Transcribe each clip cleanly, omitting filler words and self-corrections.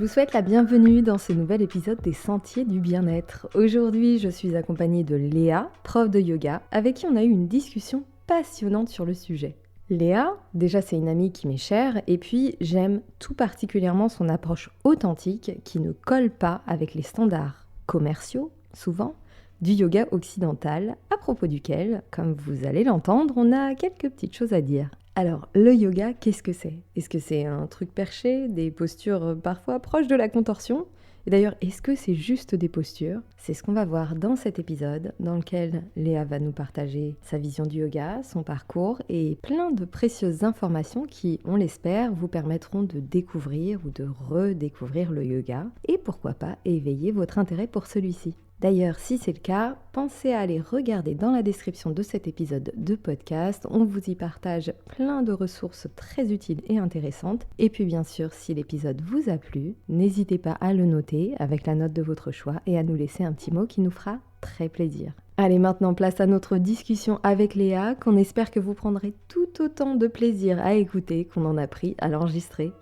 Je vous souhaite la bienvenue dans ce nouvel épisode des Sentiers du Bien-être. Aujourd'hui, je suis accompagnée de Léa, prof de yoga, avec qui on a eu une discussion passionnante sur le sujet. Léa, déjà c'est une amie qui m'est chère, et puis j'aime tout particulièrement son approche authentique qui ne colle pas avec les standards commerciaux, souvent, du yoga occidental, à propos duquel, comme vous allez l'entendre, on a quelques petites choses à dire. Alors, le yoga, qu'est-ce que c'est ? Est-ce que c'est un truc perché, des postures parfois proches de la contorsion ? Et d'ailleurs, est-ce que c'est juste des postures ? C'est ce qu'on va voir dans cet épisode, dans lequel Léa va nous partager sa vision du yoga, son parcours et plein de précieuses informations qui, on l'espère, vous permettront de découvrir ou de redécouvrir le yoga et pourquoi pas éveiller votre intérêt pour celui-ci. D'ailleurs, si c'est le cas, pensez à aller regarder dans la description de cet épisode de podcast. On vous y partage plein de ressources très utiles et intéressantes. Et puis bien sûr, si l'épisode vous a plu, n'hésitez pas à le noter avec la note de votre choix et à nous laisser un petit mot qui nous fera très plaisir. Allez, maintenant place à notre discussion avec Léa, qu'on espère que vous prendrez tout autant de plaisir à écouter qu'on en a pris à l'enregistrer.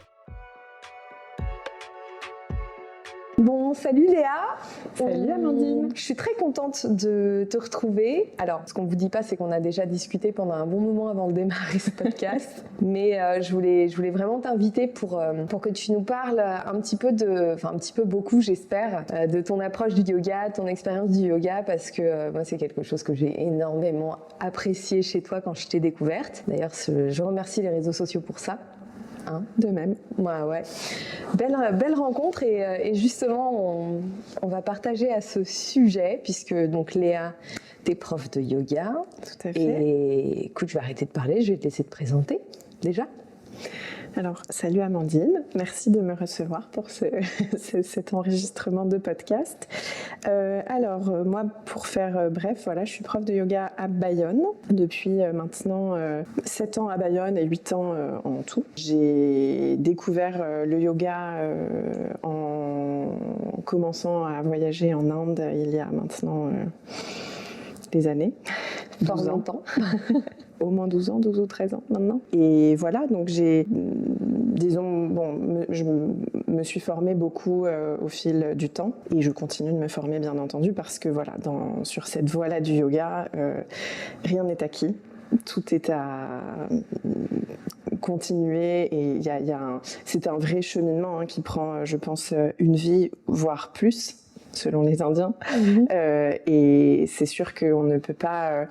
Bon, salut Léa. Salut Amandine. Je suis très contente de te retrouver. Alors, ce qu'on ne vous dit pas, c'est qu'on a déjà discuté pendant un bon moment avant de démarrer ce podcast. Mais je voulais vraiment t'inviter pour que tu nous parles un petit peu beaucoup, j'espère, de ton approche du yoga, ton expérience du yoga, parce que moi, c'est quelque chose que j'ai énormément apprécié chez toi quand je t'ai découverte. D'ailleurs, je remercie les réseaux sociaux pour ça. De même. Ouais. Belle rencontre et justement on va partager à ce sujet puisque donc Léa, t'es prof de yoga. Tout à fait. Et écoute, je vais arrêter de parler, je vais te laisser te présenter déjà. Alors, salut Amandine, merci de me recevoir pour cet enregistrement de podcast. Moi, pour faire bref, voilà, je suis prof de yoga à Bayonne depuis maintenant 7 ans à Bayonne et 8 ans en tout. J'ai découvert le yoga en commençant à voyager en Inde il y a maintenant des années. 12 ans. Au moins 12 ans, 12 ou 13 ans maintenant. Et voilà, donc je me suis formée beaucoup au fil du temps et je continue de me former bien entendu parce que voilà, sur cette voie-là du yoga, rien n'est acquis. Tout est à continuer et c'est un vrai cheminement qui prend, je pense, une vie, voire plus, selon les Indiens. Et c'est sûr qu'on ne peut pas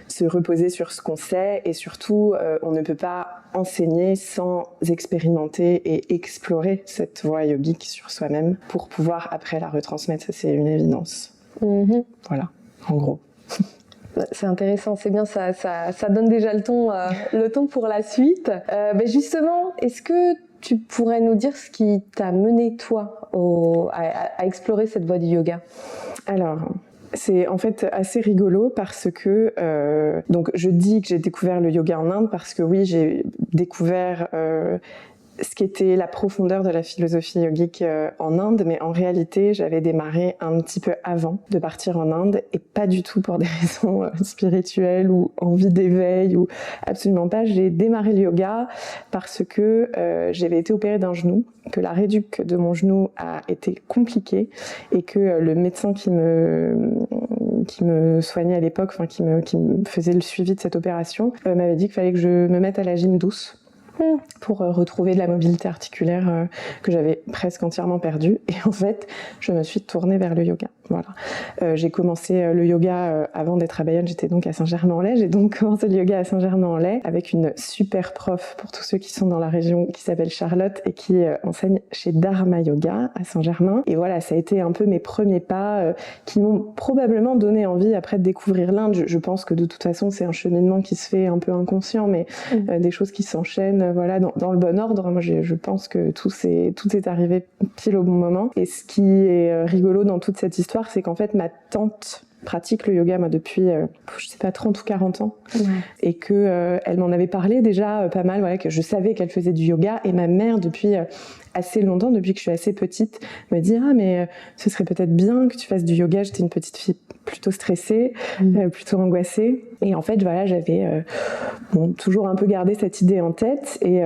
se reposer sur ce qu'on sait et surtout on ne peut pas enseigner sans expérimenter et explorer cette voie yogique sur soi-même pour pouvoir après la retransmettre. Ça, c'est une évidence. Voilà, en gros. C'est intéressant, c'est bien, ça donne déjà le ton pour la suite. Justement, est-ce que tu pourrais nous dire ce qui t'a mené toi à explorer cette voie du yoga ? Alors, c'est en fait assez rigolo parce que donc je dis que j'ai découvert le yoga en Inde parce que oui, j'ai découvert ce qui était la profondeur de la philosophie yogique en Inde, mais en réalité, j'avais démarré un petit peu avant de partir en Inde et pas du tout pour des raisons spirituelles ou envie d'éveil ou absolument pas. J'ai démarré le yoga parce que j'avais été opérée d'un genou, que la réduc de mon genou a été compliquée et que le médecin qui me soignait à l'époque, qui me faisait le suivi de cette opération, m'avait dit qu'il fallait que je me mette à la gym douce pour retrouver de la mobilité articulaire que j'avais presque entièrement perdue. Et en fait, je me suis tournée vers le yoga. Voilà. J'ai commencé le yoga avant d'être à Bayonne, j'étais donc à Saint-Germain-en-Laye. J'ai donc commencé le yoga à Saint-Germain-en-Laye avec une super prof pour tous ceux qui sont dans la région qui s'appelle Charlotte et qui enseigne chez Dharma Yoga à Saint-Germain. Et voilà, ça a été un peu mes premiers pas qui m'ont probablement donné envie après de découvrir l'Inde. Je pense que de toute façon, c'est un cheminement qui se fait un peu inconscient, mais des choses qui s'enchaînent voilà, dans le bon ordre. Moi, je pense que tout est arrivé pile au bon moment. Et ce qui est rigolo dans toute cette histoire, c'est qu'en fait, ma tante pratique le yoga depuis, je sais pas, 30 ou 40 ans. Et qu'elle m'en avait parlé déjà pas mal, voilà, que je savais qu'elle faisait du yoga. Et ma mère, depuis assez longtemps, depuis que je suis assez petite, me dit « Ah, mais ce serait peut-être bien que tu fasses du yoga. » J'étais une petite fille plutôt stressée, plutôt angoissée. Et en fait, voilà, j'avais toujours un peu gardé cette idée en tête. Et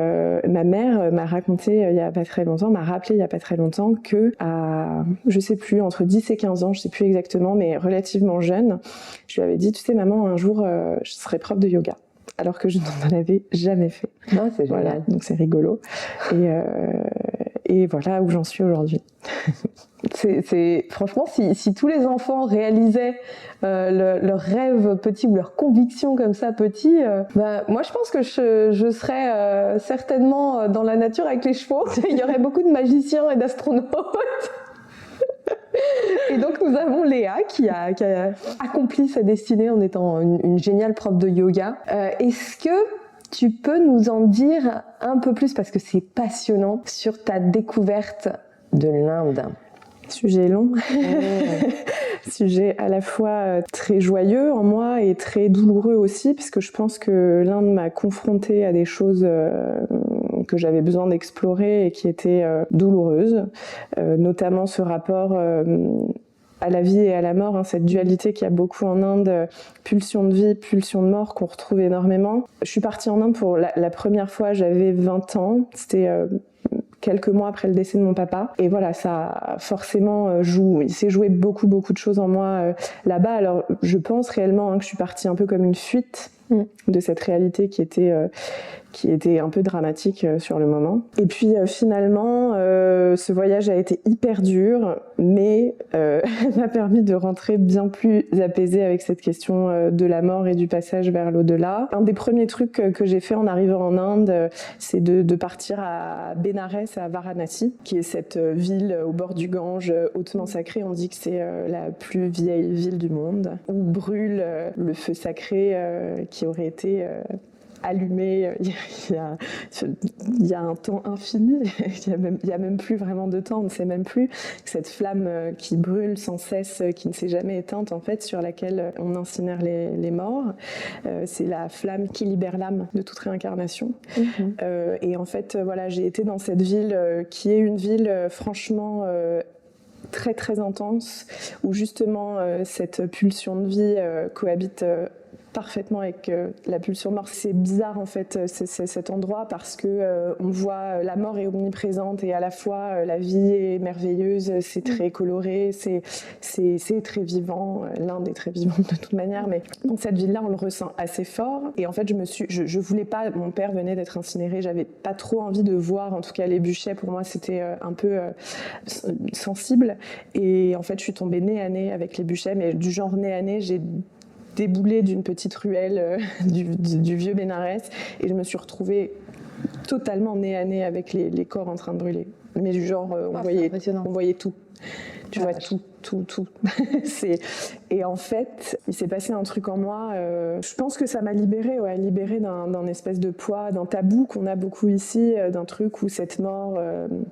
ma mère m'a raconté il y a pas très longtemps, m'a rappelé il y a pas très longtemps que à, je sais plus, entre 10 et 15 ans, je sais plus exactement, mais relativement jeune, je lui avais dit, tu sais maman, un jour, je serai prof de yoga. Alors que je n'en avais jamais fait. Ah, c'est génial. Voilà, donc c'est rigolo. Et voilà où j'en suis aujourd'hui. Franchement, si tous les enfants réalisaient leurs rêves petits ou leurs convictions comme ça petits, moi je pense que je serais certainement dans la nature avec les chevaux. Il y aurait beaucoup de magiciens et d'astronautes. Et donc nous avons Léa qui a accompli sa destinée en étant une géniale prof de yoga. Est-ce que tu peux nous en dire un peu plus, parce que c'est passionnant, sur ta découverte de l'Inde? Sujet long, sujet à la fois très joyeux en moi et très douloureux aussi, puisque je pense que l'Inde m'a confrontée à des choses que j'avais besoin d'explorer et qui étaient douloureuses, notamment ce rapport à la vie et à la mort, hein, cette dualité qu'il y a beaucoup en Inde, pulsion de vie, pulsion de mort, qu'on retrouve énormément. Je suis partie en Inde pour la première fois, j'avais 20 ans, c'était quelques mois après le décès de mon papa. Et voilà, ça forcément joue. Il s'est joué beaucoup de choses en moi là-bas. Alors je pense réellement que je suis partie un peu comme une fuite de cette réalité qui était un peu dramatique sur le moment. Et puis finalement, ce voyage a été hyper dur, mais m'a permis de rentrer bien plus apaisée avec cette question de la mort et du passage vers l'au-delà. Un des premiers trucs que j'ai fait en arrivant en Inde, c'est de partir à Bénarès, à Varanasi, qui est cette ville au bord du Gange, hautement sacrée. On dit que c'est la plus vieille ville du monde, où brûle le feu sacré qui aurait été allumé il y a un temps infini, il y a même plus vraiment de temps, on ne sait même plus, cette flamme qui brûle sans cesse, qui ne s'est jamais éteinte en fait, sur laquelle on incinère les morts, c'est la flamme qui libère l'âme de toute réincarnation. Et en fait voilà, j'ai été dans cette ville qui est une ville franchement très très intense, où justement cette pulsion de vie cohabite parfaitement avec la pulsion de mort. C'est bizarre en fait, c'est cet endroit, parce que on voit la mort est omniprésente et à la fois la vie est merveilleuse, c'est très coloré, c'est très vivant. L'Inde est très vivante de toute manière, mais dans cette ville-là on le ressent assez fort. Et en fait je voulais pas, mon père venait d'être incinéré, j'avais pas trop envie de voir en tout cas les bûchers, pour moi c'était un peu sensible. Et en fait je suis tombée nez à nez avec les bûchers, mais du genre nez à nez, j'ai déboulé d'une petite ruelle du vieux Bénarès, et je me suis retrouvée totalement nez à nez avec les corps en train de brûler. Mais du genre, on voyait tout. Tu vois, tout. Et en fait, il s'est passé un truc en moi. Je pense que ça m'a libérée d'un espèce de poids, d'un tabou qu'on a beaucoup ici, d'un truc où cette mort,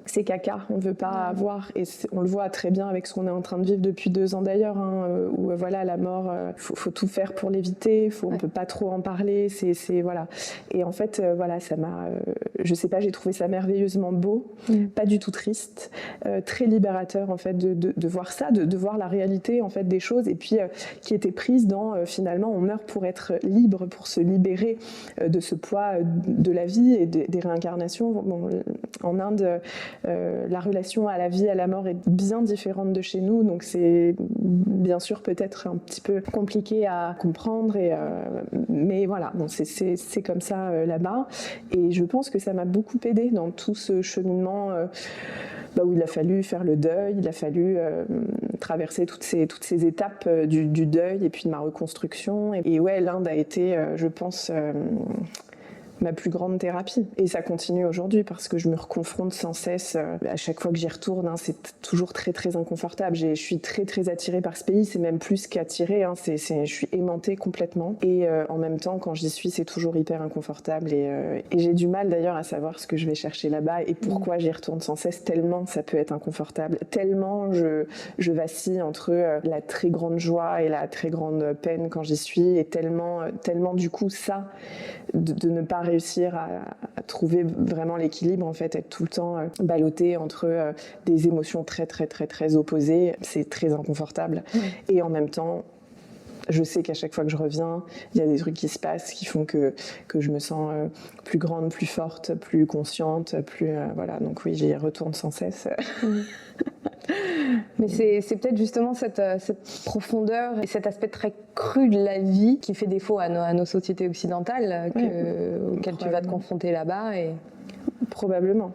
c'est caca, on veut pas avoir. Et on le voit très bien avec ce qu'on est en train de vivre depuis 2 ans d'ailleurs, hein, où voilà, la mort, faut tout faire pour l'éviter, on peut pas trop en parler. Voilà. Et en fait, voilà, ça m'a, je sais pas, j'ai trouvé ça merveilleusement beau, pas du tout triste, très libérateur en fait de voir ça, de voir la réalité en fait des choses, et puis qui était prise dans finalement on meurt pour être libre, pour se libérer de ce poids de la vie et des réincarnations. Bon, en Inde, la relation à la vie, à la mort est bien différente de chez nous, donc c'est bien sûr peut-être un petit peu compliqué à comprendre, mais voilà, bon, c'est comme ça là-bas, et je pense que ça m'a beaucoup aidée dans tout ce cheminement où il a fallu faire le deuil, il a fallu traverser toutes ces étapes du deuil et puis de ma reconstruction. Et ouais, l'Inde a été, je pense, ma plus grande thérapie. Et ça continue aujourd'hui parce que je me reconfronte sans cesse. À chaque fois que j'y retourne, hein, c'est toujours très très inconfortable. Je suis très très attirée par ce pays, c'est même plus qu'attirée, hein, je suis aimantée complètement. Et en même temps, quand j'y suis, c'est toujours hyper inconfortable. Et j'ai du mal d'ailleurs à savoir ce que je vais chercher là-bas et pourquoi j'y retourne sans cesse, tellement ça peut être inconfortable. Tellement je vacille entre la très grande joie et la très grande peine quand j'y suis, et tellement du coup ça, de ne pas réussir à trouver vraiment l'équilibre, en fait, être tout le temps ballotté entre des émotions très très très très opposées, c'est très inconfortable. Et en même temps, je sais qu'à chaque fois que je reviens, il y a des trucs qui se passent qui font que je me sens plus grande, plus forte, plus consciente, voilà. Donc oui, j'y retourne sans cesse. Mais c'est peut-être justement cette profondeur et cet aspect très cru de la vie qui fait défaut à nos sociétés occidentales auxquelles tu vas te confronter là-bas. Probablement.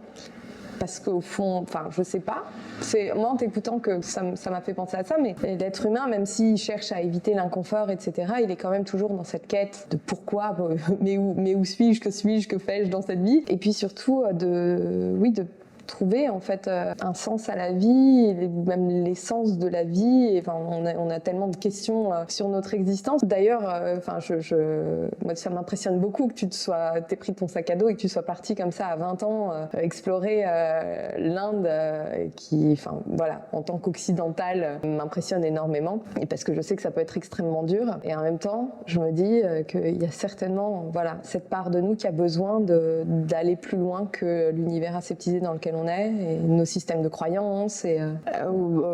Parce qu'au fond, je sais pas, c'est moi en t'écoutant que ça m'a fait penser à ça, mais l'être humain, même s'il cherche à éviter l'inconfort, etc., il est quand même toujours dans cette quête de pourquoi, mais où suis-je, que fais-je dans cette vie, et puis surtout de trouver en fait un sens à la vie, même l'essence de la vie. Et, on a tellement de questions sur notre existence. D'ailleurs, moi ça m'impressionne beaucoup que t'aies pris ton sac à dos et que tu sois parti comme ça à 20 ans explorer l'Inde, qui, en tant qu'occidentale, m'impressionne énormément. Et parce que je sais que ça peut être extrêmement dur. Et en même temps, je me dis qu'il y a certainement, cette part de nous qui a besoin d'aller plus loin que l'univers aseptisé dans lequel on est et nos systèmes de croyances.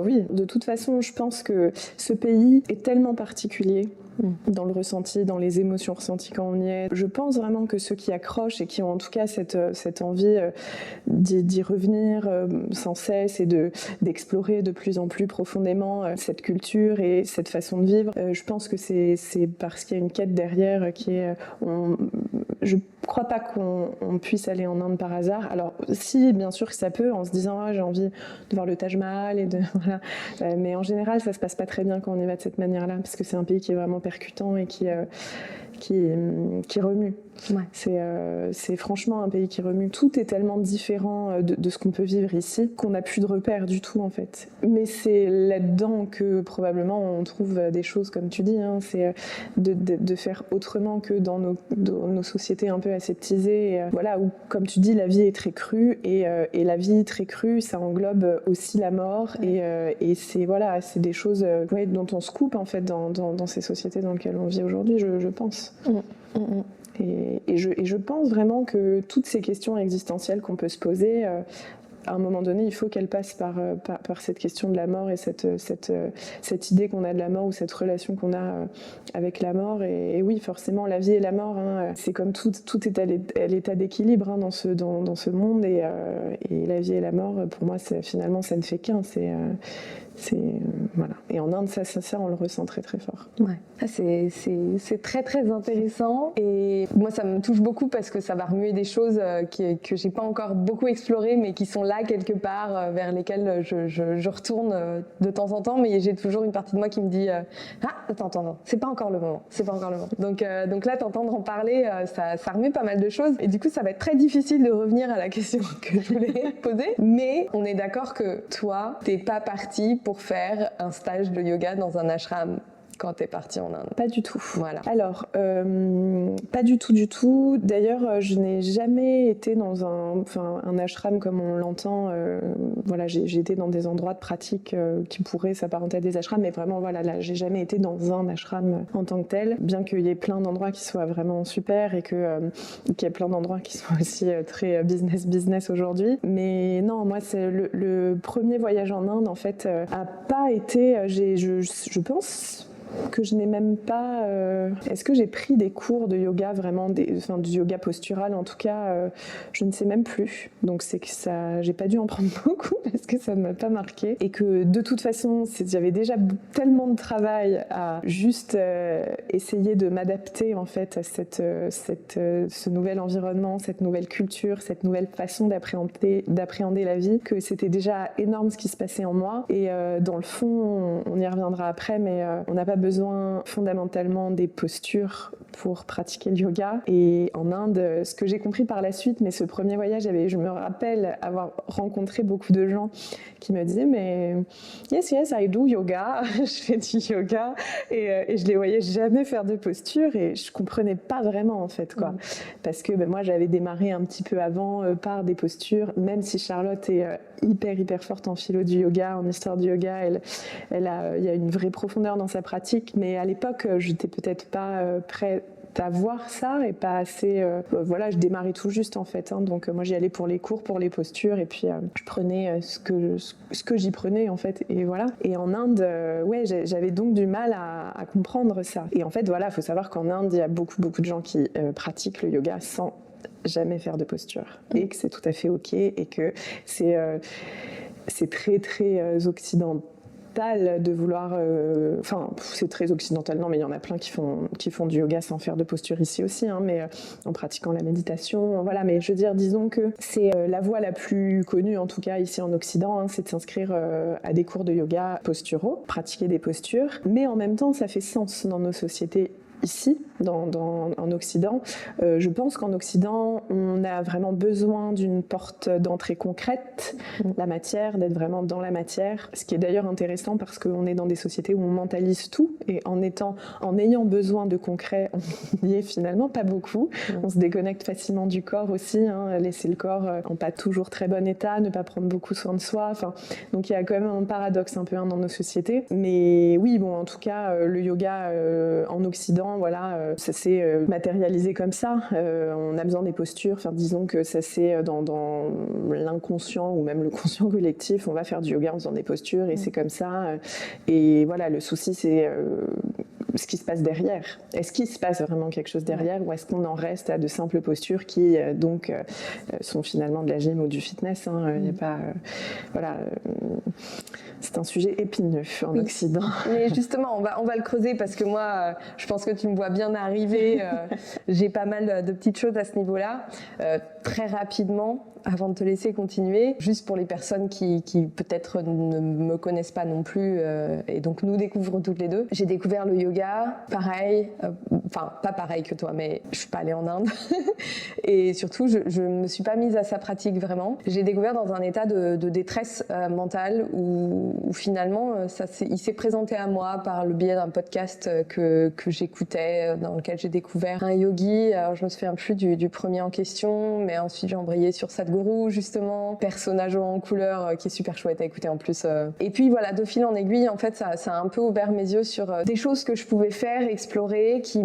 Oui, de toute façon, je pense que ce pays est tellement particulier dans le ressenti, dans les émotions ressenties quand on y est. Je pense vraiment que ceux qui accrochent et qui ont en tout cas cette envie d'y revenir sans cesse et d'explorer de plus en plus profondément cette culture et cette façon de vivre, je pense que c'est parce qu'il y a une quête derrière qui est... je crois pas qu'on puisse aller en Inde par hasard. Alors si, bien sûr que ça peut, en se disant j'ai envie de voir le Taj Mahal et voilà. Mais en général, ça se passe pas très bien quand on y va de cette manière-là, parce que c'est un pays qui est vraiment percutant et qui remue. Ouais. C'est franchement un pays qui remue. Tout est tellement différent de ce qu'on peut vivre ici qu'on n'a plus de repères du tout en fait. Mais c'est là-dedans que probablement on trouve des choses comme tu dis, hein, c'est de faire autrement que dans nos sociétés un peu aseptisées. Voilà, où comme tu dis, la vie est très crue et la vie très crue, ça englobe aussi la mort et c'est des choses dont on se coupe en fait dans ces sociétés dans lesquelles on vit aujourd'hui, je pense. Et je pense vraiment que toutes ces questions existentielles qu'on peut se poser, à un moment donné, il faut qu'elles passent par cette question de la mort et cette idée qu'on a de la mort ou cette relation qu'on a avec la mort. Et oui, forcément, la vie et la mort, hein, c'est comme tout est à l'état d'équilibre hein, dans ce monde. Et la vie et la mort, pour moi, finalement, ça ne fait qu'un. Voilà. Et en Inde, ça, on le ressent très très fort. Ouais. C'est très très intéressant et moi ça me touche beaucoup parce que ça va remuer des choses que j'ai pas encore beaucoup explorées mais qui sont là quelque part vers lesquelles je retourne de temps en temps, mais j'ai toujours une partie de moi qui me dit attends, non, c'est pas encore le moment. Donc là t'entendre en parler, ça remue pas mal de choses et du coup ça va être très difficile de revenir à la question que je voulais poser, mais on est d'accord que toi t'es pas partie pour faire un stage de yoga dans un ashram quand t'es partie en Inde? Pas du tout. Voilà. Alors, pas du tout. D'ailleurs, je n'ai jamais été dans un ashram comme on l'entend. Voilà, j'ai été dans des endroits de pratique qui pourraient s'apparenter à des ashrams, mais vraiment, voilà, là, j'ai jamais été dans un ashram en tant que tel. Bien qu'il y ait plein d'endroits qui soient vraiment super et qu'il y ait plein d'endroits qui soient aussi très business aujourd'hui. Mais non, moi, c'est le premier voyage en Inde, en fait, a pas été. Je pense que je n'ai même pas... Est-ce que j'ai pris des cours de yoga, vraiment, du yoga postural en tout cas, je ne sais même plus. Donc c'est que ça, j'ai pas dû en prendre beaucoup parce que ça ne m'a pas marqué. Et que de toute façon, j'avais déjà tellement de travail à juste essayer de m'adapter en fait à ce nouvel environnement, cette nouvelle culture, cette nouvelle façon d'appréhender la vie, que c'était déjà énorme ce qui se passait en moi. Et dans le fond, on y reviendra après, mais on n'a pas besoin fondamentalement des postures pour pratiquer le yoga. Et en Inde, ce que j'ai compris par la suite, mais ce premier voyage, je me rappelle avoir rencontré beaucoup de gens qui me disaient mais yes, I do yoga, je fais du yoga et je les voyais jamais faire de posture et je comprenais pas vraiment en fait quoi. Parce que moi j'avais démarré un petit peu avant par des postures, même si Charlotte est hyper forte en philo du yoga, en histoire du yoga, il y a une vraie profondeur dans sa pratique, mais à l'époque j'étais peut-être pas à voir ça et pas assez... voilà, je démarrais tout juste en fait, hein, donc moi j'y allais pour les cours, pour les postures et puis je prenais ce que j'y prenais en fait et voilà. Et en Inde, ouais, j'avais donc du mal à comprendre ça. Et en fait, voilà, il faut savoir qu'en Inde, il y a beaucoup de gens qui pratiquent le yoga sans jamais faire de posture et que c'est tout à fait ok et que c'est très occidental de vouloir... Enfin, c'est très occidental, non, mais il y en a plein qui font du yoga sans faire de posture ici aussi, hein, mais en pratiquant la méditation, voilà. Mais je veux dire, disons que c'est la voie la plus connue, en tout cas ici en Occident, hein, c'est de s'inscrire à des cours de yoga posturaux, pratiquer des postures, mais en même temps, ça fait sens dans nos sociétés ici, en Occident. Je pense qu'en Occident, on a vraiment besoin d'une porte d'entrée concrète, la matière, d'être vraiment dans la matière. Ce qui est d'ailleurs intéressant parce qu'on est dans des sociétés où on mentalise tout et en ayant besoin de concret, on n'y est finalement pas beaucoup. On se déconnecte facilement du corps aussi, hein, laisser le corps en pas toujours très bon état, ne pas prendre beaucoup soin de soi. Enfin, donc il y a quand même un paradoxe un peu dans nos sociétés. Mais oui, bon, en tout cas, le yoga en Occident, voilà, ça s'est matérialisé comme ça. On a besoin des postures. Enfin, disons que ça c'est dans l'inconscient ou même le conscient collectif. On va faire du yoga en faisant des postures et c'est comme ça. Et voilà, le souci c'est ce qui se passe derrière. Est-ce qu'il se passe vraiment quelque chose derrière ou est-ce qu'on en reste à de simples postures qui donc sont finalement de la gym ou du fitness, hein. Il y a pas, voilà. C'est un sujet épineux en Occident. Mais justement, on va le creuser parce que moi, je pense que tu me vois bien arriver. J'ai pas mal de petites choses à ce niveau-là. Très rapidement, avant de te laisser continuer, juste pour les personnes qui peut-être ne me connaissent pas non plus et donc nous découvrons toutes les deux. J'ai découvert le yoga, pareil, enfin pas pareil que toi, mais je suis pas allée en Inde et surtout je me suis pas mise à sa pratique vraiment. J'ai découvert dans un état de détresse mentale où finalement il s'est présenté à moi par le biais d'un podcast que j'écoutais, dans lequel j'ai découvert un yogi. Alors je me souviens plus du premier en question, mais ensuite j'ai embrayé sur Sadhguru justement, personnage en couleur qui est super chouette à écouter en plus. Et puis voilà, de fil en aiguille, en fait, ça a un peu ouvert mes yeux sur des choses que je pouvais faire, explorer, qui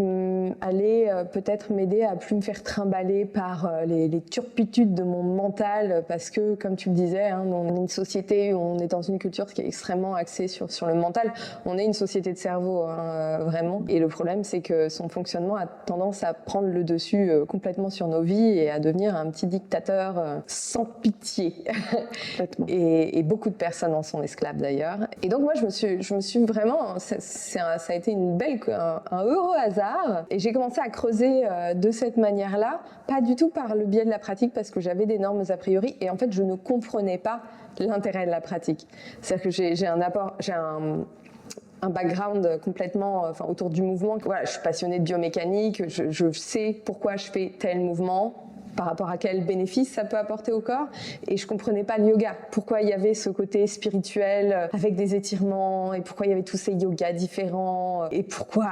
allaient peut-être m'aider à plus me faire trimballer par les turpitudes de mon mental, parce que, comme tu le disais, hein, on est une société où on est dans une culture qui est extrêmement axée sur le mental. On est une société de cerveau, hein, vraiment. Et le problème, c'est que son fonctionnement a tendance à prendre le dessus complètement sur nos vies et à devenir un petit dictateur sans pitié. Et beaucoup de personnes en sont esclaves d'ailleurs. Et donc moi je me suis vraiment, ça a été un heureux hasard et j'ai commencé à creuser de cette manière-là, pas du tout par le biais de la pratique parce que j'avais d'énormes a priori et en fait je ne comprenais pas l'intérêt de la pratique. C'est-à-dire que j'ai un background complètement autour du mouvement. Voilà, je suis passionnée de biomécanique, je sais pourquoi je fais tel mouvement, par rapport à quel bénéfice ça peut apporter au corps. Et je comprenais pas le yoga. Pourquoi il y avait ce côté spirituel avec des étirements et pourquoi il y avait tous ces yogas différents et pourquoi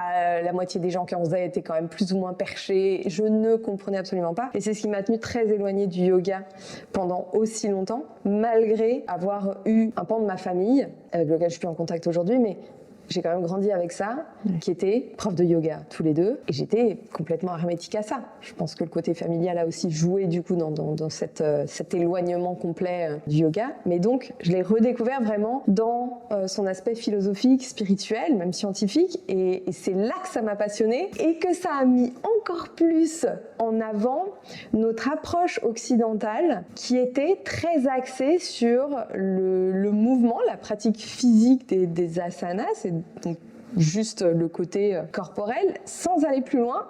la moitié des gens qui en faisaient étaient quand même plus ou moins perchés. Je ne comprenais absolument pas. Et c'est ce qui m'a tenue très éloignée du yoga pendant aussi longtemps, malgré avoir eu un pan de ma famille avec lequel je suis en contact aujourd'hui, mais j'ai quand même grandi avec ça, qui était prof de yoga tous les deux, et j'étais complètement hermétique à ça. Je pense que le côté familial a aussi joué du coup dans cet éloignement complet du yoga. Mais donc, je l'ai redécouvert vraiment dans son aspect philosophique, spirituel, même scientifique, et c'est là que ça m'a passionnée et que ça a mis encore plus en avant notre approche occidentale qui était très axée sur le mouvement, la pratique physique des asanas, et donc juste le côté corporel, sans aller plus loin,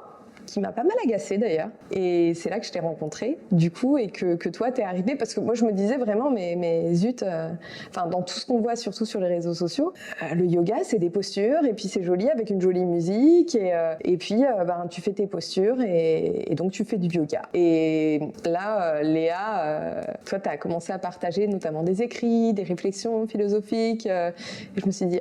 qui m'a pas mal agacée d'ailleurs. Et c'est là que je t'ai rencontrée, du coup, et que toi t'es arrivée, parce que moi je me disais vraiment, mais zut, dans tout ce qu'on voit, surtout sur les réseaux sociaux, le yoga c'est des postures, et puis c'est joli avec une jolie musique, et puis tu fais tes postures, et donc tu fais du yoga. Et là, Léa, toi t'as commencé à partager notamment des écrits, des réflexions philosophiques, et je me suis dit,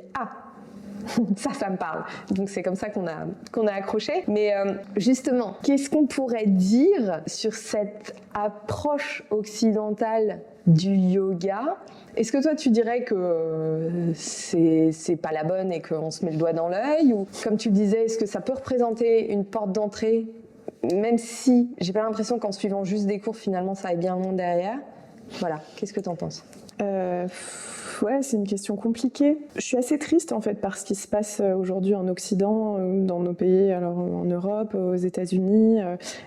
Ça me parle. Donc c'est comme ça qu'on a accroché. Mais justement, qu'est-ce qu'on pourrait dire sur cette approche occidentale du yoga? Est-ce que toi tu dirais que c'est pas la bonne et qu'on se met le doigt dans l'œil, ou comme tu le disais, est-ce que ça peut représenter une porte d'entrée, même si j'ai pas l'impression qu'en suivant juste des cours finalement ça aille bien loin derrière? Voilà, qu'est-ce que t'en penses? Ouais, c'est une question compliquée. Je suis assez triste en fait par ce qui se passe aujourd'hui en Occident, dans nos pays, alors en Europe, aux États-Unis.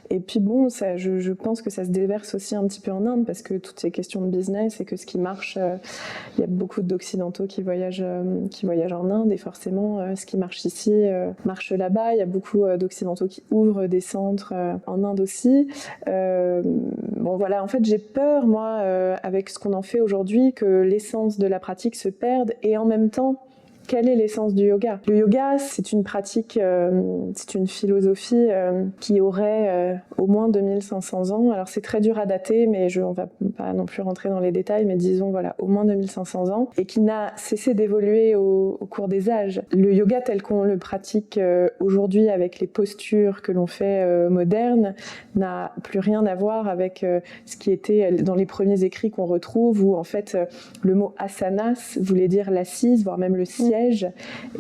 Et puis bon, je pense que ça se déverse aussi un petit peu en Inde, parce que toutes ces questions de business et que ce qui marche, il y a beaucoup d'Occidentaux qui voyagent en Inde, et forcément ce qui marche ici marche là-bas. Il y a beaucoup d'Occidentaux qui ouvrent des centres en Inde aussi. Bon voilà, en fait j'ai peur moi avec ce qu'on en fait aujourd'hui, que l'essence de la pratique se perde, et en même temps, quelle est l'essence du yoga? Le yoga, c'est une pratique, c'est une philosophie qui aurait au moins 2500 ans. Alors c'est très dur à dater, mais on va pas non plus rentrer dans les détails, mais disons voilà, au moins 2500 ans, et qui n'a cessé d'évoluer au cours des âges. Le yoga tel qu'on le pratique aujourd'hui, avec les postures que l'on fait modernes, n'a plus rien à voir avec ce qui était dans les premiers écrits qu'on retrouve, où en fait le mot asanas voulait dire l'assise, voire même le siège,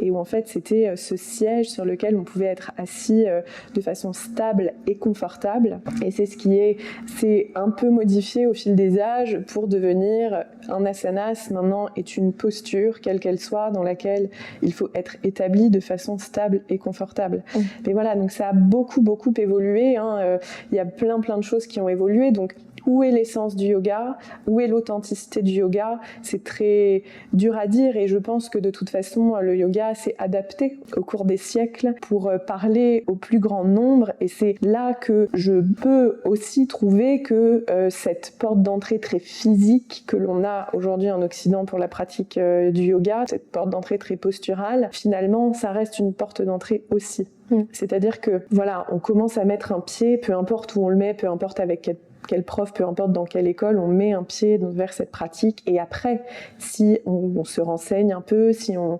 et où en fait c'était ce siège sur lequel on pouvait être assis de façon stable et confortable. Et c'est un peu modifié au fil des âges pour devenir un asanas. Maintenant est une posture, quelle qu'elle soit, dans laquelle il faut être établi de façon stable et confortable. Mais voilà, donc ça a beaucoup évolué, hein. Il y a plein de choses qui ont évolué. Donc où est l'essence du yoga? Où est l'authenticité du yoga? C'est très dur à dire, et je pense que de toute façon, le yoga s'est adapté au cours des siècles pour parler au plus grand nombre, et c'est là que je peux aussi trouver que cette porte d'entrée très physique que l'on a aujourd'hui en Occident pour la pratique du yoga, cette porte d'entrée très posturale, finalement, ça reste une porte d'entrée aussi. C'est-à-dire que voilà, on commence à mettre un pied, peu importe où on le met, peu importe avec quel prof, peu importe dans quelle école, on met un pied vers cette pratique. Et après, si on se renseigne un peu, si on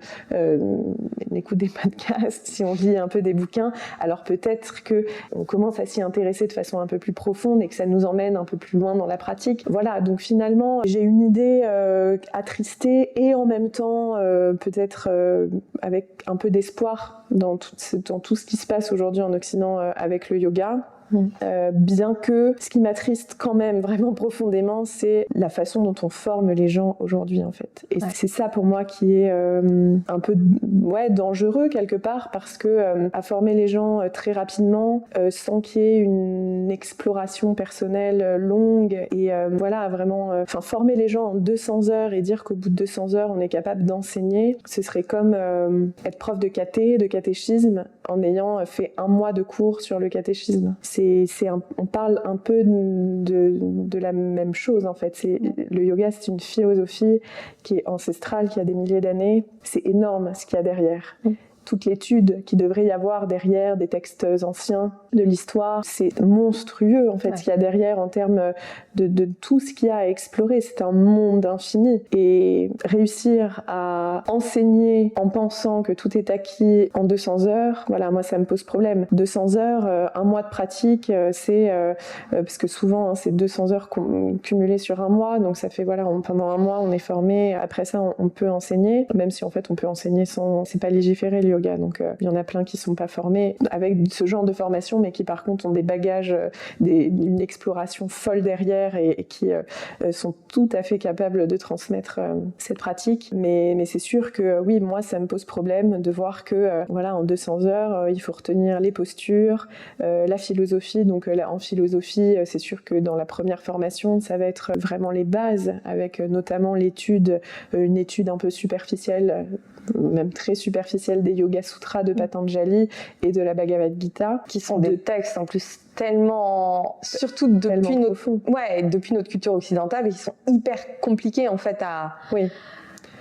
écoute des podcasts, si on lit un peu des bouquins, alors peut-être qu'on commence à s'y intéresser de façon un peu plus profonde et que ça nous emmène un peu plus loin dans la pratique. Voilà, donc finalement, j'ai une idée attristée, et en même temps, peut-être avec un peu d'espoir dans tout ce qui se passe aujourd'hui en Occident avec le yoga. Bien que ce qui m'attriste quand même vraiment profondément, c'est la façon dont on forme les gens aujourd'hui en fait. Et c'est ça pour moi qui est un peu dangereux quelque part, parce que à former les gens très rapidement sans qu'il y ait une exploration personnelle longue, et voilà, vraiment former les gens en 200 heures et dire qu'au bout de 200 heures on est capable d'enseigner, ce serait comme être prof de catéchisme en ayant fait 1 mois de cours sur le catéchisme. On parle un peu de la même chose en fait. Le yoga, c'est une philosophie qui est ancestrale, qui a des milliers d'années. C'est énorme ce qu'il y a derrière. Toute l'étude qu'il devrait y avoir derrière des textes anciens de l'histoire, c'est monstrueux en fait ce qu'il y a derrière en termes de tout ce qu'il y a à explorer. C'est un monde infini, et réussir à enseigner en pensant que tout est acquis en 200 heures, voilà, moi ça me pose problème. 200 heures, 1 mois de pratique, c'est parce que souvent c'est 200 heures cumulées sur 1 mois, donc ça fait voilà, pendant 1 mois on est formé, après ça on peut enseigner, même si en fait on peut enseigner sans, c'est pas légiféré le yoga, donc il y en a plein qui sont pas formés avec ce genre de formation, mais qui par contre ont des bagages, une exploration folle derrière, et qui sont tout à fait capables de transmettre cette pratique. Mais c'est sûr que oui, moi ça me pose problème de voir que voilà, en 200 heures il faut retenir les postures, la philosophie. Donc là, en philosophie, c'est sûr que dans la première formation ça va être vraiment les bases, avec notamment une étude un peu superficielle, même très superficielle, des Yoga Sutras de Patanjali et de la Bhagavad Gita, qui sont des textes en plus tellement, surtout depuis notre culture occidentale, qui sont hyper compliqués en fait à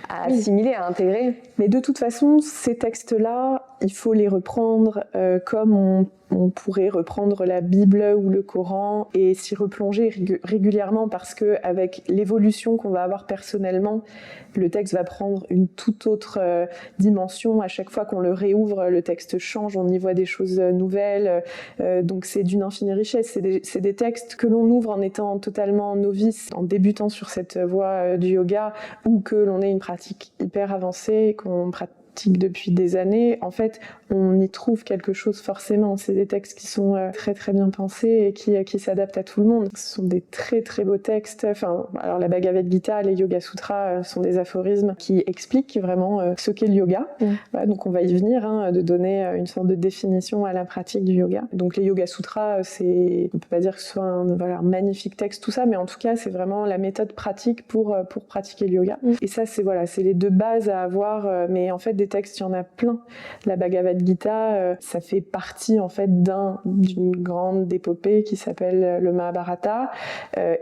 assimiler, à intégrer. Mais de toute façon, ces textes-là, il faut les reprendre comme on pourrait reprendre la Bible ou le Coran et s'y replonger régulièrement, parce que avec l'évolution qu'on va avoir personnellement, le texte va prendre une toute autre dimension. À chaque fois qu'on le réouvre, le texte change, on y voit des choses nouvelles. Donc c'est d'une infinie richesse. C'est des textes que l'on ouvre en étant totalement novice, en débutant sur cette voie du yoga, ou que l'on ait une pratique hyper avancée, qu'on pratique depuis des années. En fait, on y trouve quelque chose forcément. C'est des textes qui sont très très bien pensés et qui s'adaptent à tout le monde. Ce sont des très très beaux textes. Enfin, alors la Bhagavad Gita, les Yoga Sutras sont des aphorismes qui expliquent vraiment ce qu'est le yoga. Voilà, donc on va y venir, de donner une sorte de définition à la pratique du yoga. Donc les Yoga Sutras, on peut pas dire que ce soit un magnifique texte tout ça, mais en tout cas c'est vraiment la méthode pratique pour pratiquer le yoga. Et ça c'est les deux bases à avoir. Mais en fait des textes, il y en a plein. La Bhagavad Gita, ça fait partie en fait d'une grande épopée qui s'appelle le Mahabharata.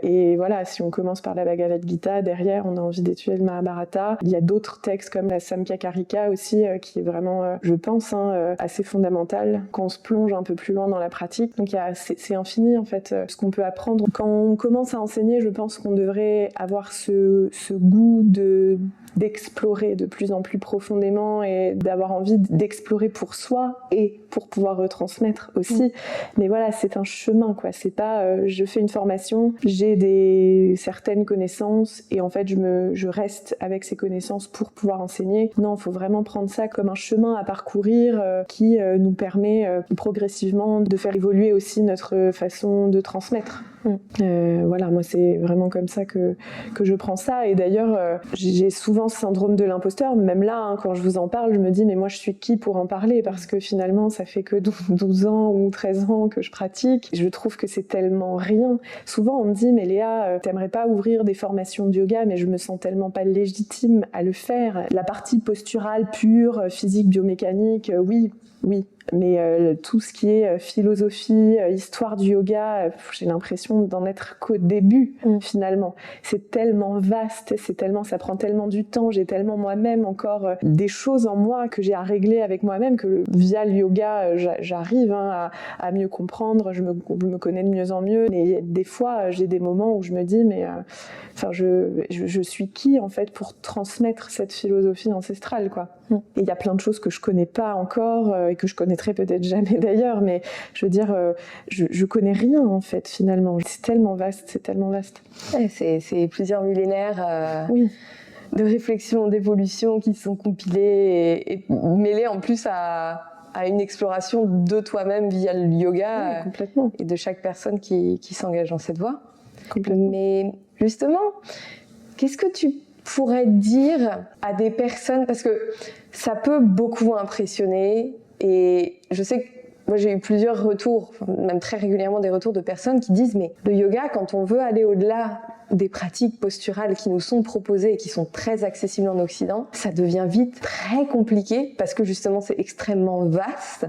Et voilà, si on commence par la Bhagavad Gita, derrière on a envie d'étudier le Mahabharata. Il y a d'autres textes comme la Samkhya-Karika aussi, qui est vraiment, je pense, assez fondamental quand on se plonge un peu plus loin dans la pratique. Donc c'est infini en fait ce qu'on peut apprendre. Quand on commence à enseigner, je pense qu'on devrait avoir ce goût d'explorer de plus en plus profondément et d'avoir envie d'explorer pour soi et pour pouvoir retransmettre aussi. Mais voilà, c'est un chemin, quoi. C'est pas je fais une formation, j'ai certaines connaissances et en fait je reste avec ces connaissances pour pouvoir enseigner. Non, il faut vraiment prendre ça comme un chemin à parcourir qui nous permet progressivement de faire évoluer aussi notre façon de transmettre. Voilà, moi c'est vraiment comme ça que je prends ça. Et d'ailleurs, j'ai souvent ce syndrome de l'imposteur. Même là, quand je vous en parle, je me dis mais moi je suis qui pour en parler, parce que finalement ça fait que 12 ans ou 13 ans que je pratique. Je trouve que c'est tellement rien. Souvent on me dit mais Léa, t'aimerais pas ouvrir des formations de yoga? Mais je me sens tellement pas légitime à le faire. La partie posturale pure, physique, biomécanique, oui. Mais tout ce qui est philosophie, histoire du yoga, j'ai l'impression d'en être qu'au début finalement. C'est tellement vaste, ça prend tellement du temps, j'ai tellement moi-même encore des choses en moi que j'ai à régler avec moi-même, que via le yoga j'arrive à mieux comprendre, je me connais de mieux en mieux. Mais des fois j'ai des moments où je me dis mais je suis qui en fait pour transmettre cette philosophie ancestrale, quoi. Et il y a plein de choses que je connais pas encore et que je connaîtrai peut-être jamais d'ailleurs, mais je veux dire je connais rien en fait finalement. C'est tellement vaste. Ouais, c'est plusieurs millénaires de réflexion, d'évolution qui sont compilés et mêlés en plus à une exploration de toi-même via le yoga, complètement. Et de chaque personne qui s'engage dans cette voie. Complètement. Mais justement, qu'est-ce que tu pourrais dire à des personnes, parce que ça peut beaucoup impressionner, et je sais que moi j'ai eu plusieurs retours, même très régulièrement des retours de personnes qui disent mais le yoga, quand on veut aller au-delà des pratiques posturales qui nous sont proposées et qui sont très accessibles en Occident, ça devient vite très compliqué parce que justement c'est extrêmement vaste.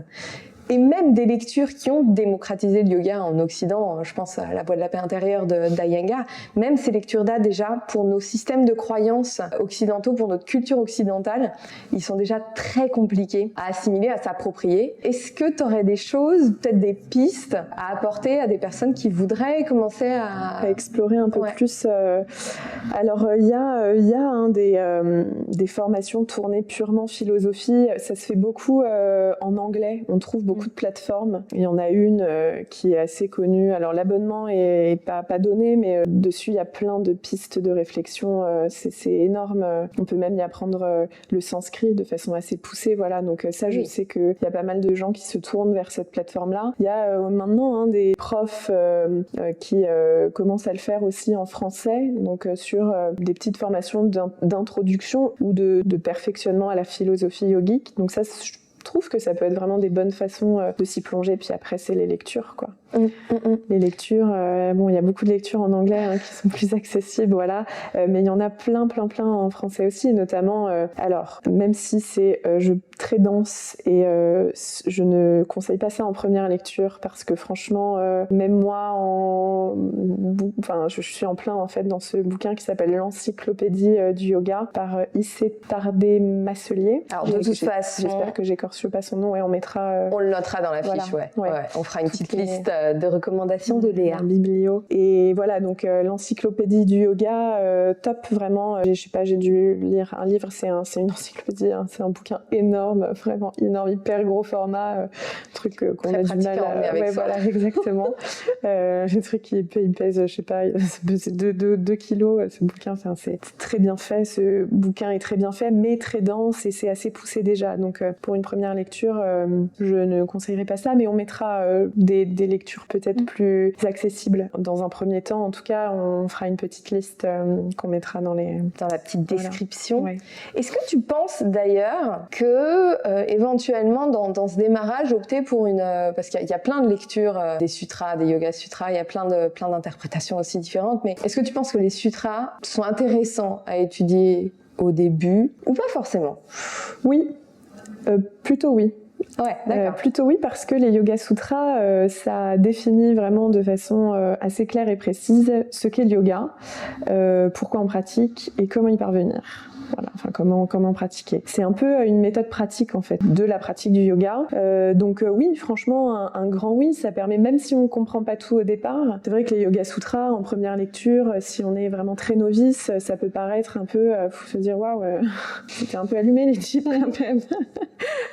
Et même des lectures qui ont démocratisé le yoga en Occident, je pense à La Voie de la paix intérieure d'Iyengar, même ces lectures-là déjà, pour nos systèmes de croyances occidentaux, pour notre culture occidentale, ils sont déjà très compliqués à assimiler, à s'approprier. Est-ce que tu aurais des choses, peut-être des pistes à apporter à des personnes qui voudraient commencer à explorer un peu plus Alors il y a des formations tournées purement philosophie, ça se fait beaucoup en anglais, on trouve beaucoup de plateformes. Il y en a une qui est assez connue. Alors l'abonnement est pas donné, mais dessus il y a plein de pistes de réflexion. C'est énorme. On peut même y apprendre le sanskrit de façon assez poussée. Voilà. Donc ça, je sais qu'il y a pas mal de gens qui se tournent vers cette plateforme-là. Il y a maintenant des profs qui commencent à le faire aussi en français. Donc sur des petites formations d'introduction ou de perfectionnement à la philosophie yogique. Donc ça, je trouve que ça peut être vraiment des bonnes façons de s'y plonger. Puis après, c'est les lectures, quoi. Les lectures, il y a beaucoup de lectures en anglais qui sont plus accessibles, voilà. Mais il y en a plein en français aussi, notamment. Alors, même si c'est très dense et je ne conseille pas ça en première lecture parce que franchement, même moi, je suis en plein en fait dans ce bouquin qui s'appelle l'Encyclopédie du yoga par Issé Tardé-Masselier. Alors de toute façon, j'espère que j'écorche je veux pas son nom, et on mettra... On le notera dans la fiche, voilà, ouais. On fera une petite liste de recommandations de Léa. Un biblio. Et voilà, donc l'encyclopédie du yoga, top, vraiment. Je sais pas, j'ai dû lire un livre, c'est une encyclopédie, hein, c'est un bouquin énorme, vraiment énorme, hyper gros format, truc qu'on a du mal à... Ouais, voilà, exactement. Le truc, il pèse, je sais pas, c'est 2 kilos, ce bouquin, c'est très bien fait, ce bouquin est très bien fait, mais très dense, et c'est assez poussé déjà. Donc pour une première lecture, je ne conseillerais pas ça, mais on mettra des lectures peut-être plus accessibles dans un premier temps. En tout cas, on fera une petite liste qu'on mettra dans la petite description. Voilà. Ouais. Est-ce que tu penses d'ailleurs que éventuellement dans ce démarrage, opter pour parce qu'il y a plein de lectures des sutras, des yoga sutras, il y a plein d'interprétations aussi différentes, mais est-ce que tu penses que les sutras sont intéressants à étudier au début ou pas forcément? Oui, plutôt oui. Ouais, d'accord. Plutôt oui, parce que les Yoga Sutras, ça définit vraiment de façon assez claire et précise ce qu'est le yoga, pourquoi on pratique et comment y parvenir. Voilà, enfin comment pratiquer. C'est un peu une méthode pratique en fait de la pratique du yoga. Donc oui, franchement, un grand oui, ça permet, même si on comprend pas tout au départ. C'est vrai que les Yoga Sutras en première lecture, si on est vraiment très novice, ça peut paraître un peu, faut se dire waouh, c'était un peu allumé les types quand même.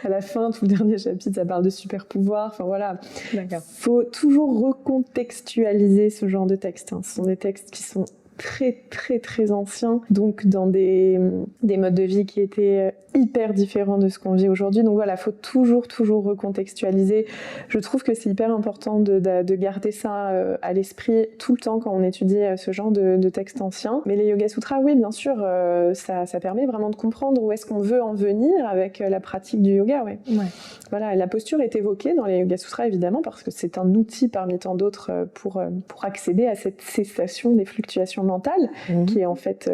À la fin, tout le dernier chapitre, ça parle de super pouvoir. Enfin voilà. D'accord. Faut toujours recontextualiser ce genre de textes. Ce sont des textes qui sont très très très anciens, donc dans des modes de vie qui étaient hyper différents de ce qu'on vit aujourd'hui. Donc voilà, faut toujours recontextualiser. Je trouve que c'est hyper important de garder ça à l'esprit tout le temps quand on étudie ce genre de textes anciens. Mais les Yoga Sutras, oui, bien sûr, ça permet vraiment de comprendre où est-ce qu'on veut en venir avec la pratique du yoga. Ouais. Voilà, la posture est évoquée dans les Yoga Sutras évidemment parce que c'est un outil parmi tant d'autres pour accéder à cette cessation des fluctuations mentale, qui est en fait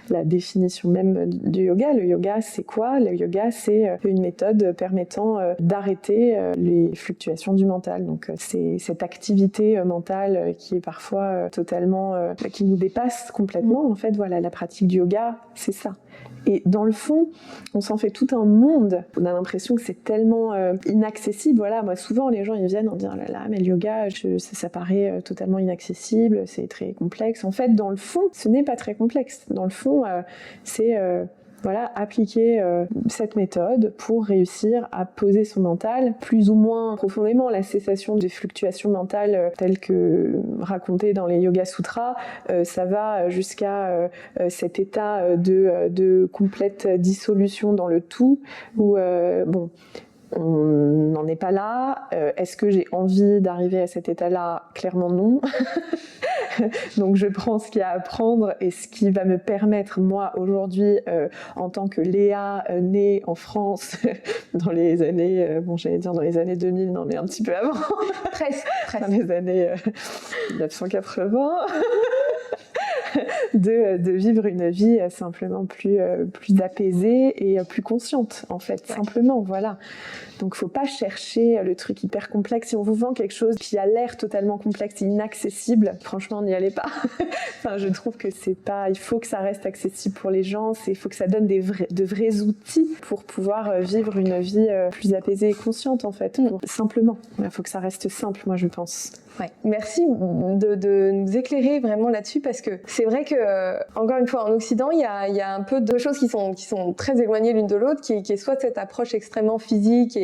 la définition même du yoga. Le yoga, c'est quoi? Le yoga, c'est une méthode permettant d'arrêter les fluctuations du mental. Donc c'est cette activité mentale qui est parfois totalement, qui nous dépasse complètement. En fait, voilà, la pratique du yoga, c'est ça. Et dans le fond, on s'en fait tout un monde. On a l'impression que c'est tellement inaccessible. Voilà, moi souvent les gens ils viennent en disant là, mais le yoga, ça paraît totalement inaccessible, c'est très complexe. En fait, dans le fond, ce n'est pas très complexe. Dans le fond, c'est appliquer cette méthode pour réussir à poser son mental plus ou moins profondément. La cessation des fluctuations mentales telles que racontées dans les Yoga Sutras, ça va jusqu'à cet état de complète dissolution dans le tout où on n'en est pas là. Est-ce que j'ai envie d'arriver à cet état-là? Clairement non. Donc je prends ce qu'il y a à prendre et ce qui va me permettre, moi, aujourd'hui, en tant que Léa, née en France dans les années, j'allais dire dans les années 2000, non mais un petit peu avant. Presque. Dans les années 1980. de vivre une vie simplement plus apaisée et plus consciente, en fait, simplement, voilà. Donc, faut pas chercher le truc hyper complexe. Si on vous vend quelque chose qui a l'air totalement complexe et inaccessible, franchement, n'y allez pas. Enfin, je trouve que c'est pas... Il faut que ça reste accessible pour les gens. Il faut que ça donne de vrais outils pour pouvoir vivre une vie plus apaisée et consciente, en fait. Simplement. Il faut que ça reste simple, moi, je pense. Ouais. Merci de nous éclairer vraiment là-dessus parce que c'est vrai que, encore une fois, en Occident, il y a un peu deux choses qui sont très éloignées l'une de l'autre, qui est soit cette approche extrêmement physique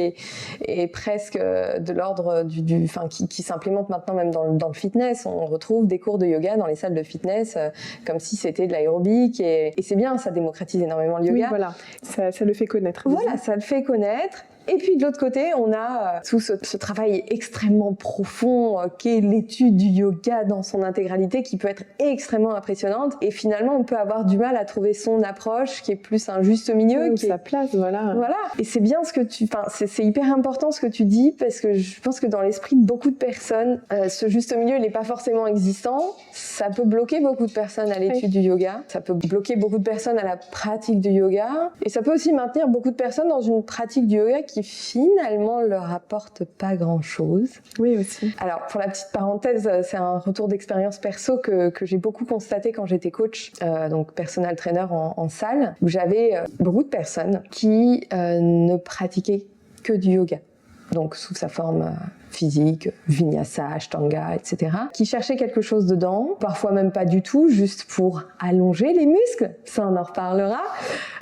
et presque de l'ordre qui s'implémente maintenant même dans le fitness. On retrouve des cours de yoga dans les salles de fitness comme si c'était de l'aérobic et c'est bien, ça démocratise énormément le yoga. Oui, voilà, ça le fait connaître. Voilà, ça le fait connaître. Et puis de l'autre côté, on a tout ce travail extrêmement profond qu'est l'étude du yoga dans son intégralité qui peut être extrêmement impressionnante. Et finalement, on peut avoir du mal à trouver son approche qui est plus un juste milieu. Sa place, voilà. Voilà. Et c'est bien ce que c'est hyper important ce que tu dis parce que je pense que dans l'esprit de beaucoup de personnes, ce juste milieu, il n'est pas forcément existant. Ça peut bloquer beaucoup de personnes à l'étude du yoga. Ça peut bloquer beaucoup de personnes à la pratique du yoga. Et ça peut aussi maintenir beaucoup de personnes dans une pratique du yoga qui finalement leur apporte pas grand-chose. Oui, aussi. Alors, pour la petite parenthèse, c'est un retour d'expérience perso que j'ai beaucoup constaté quand j'étais coach, donc personal trainer en salle, où j'avais beaucoup de personnes qui ne pratiquaient que du yoga. Donc sous sa forme physique, vinyasa, ashtanga, etc. Qui cherchait quelque chose dedans, parfois même pas du tout, juste pour allonger les muscles. Ça, on en reparlera.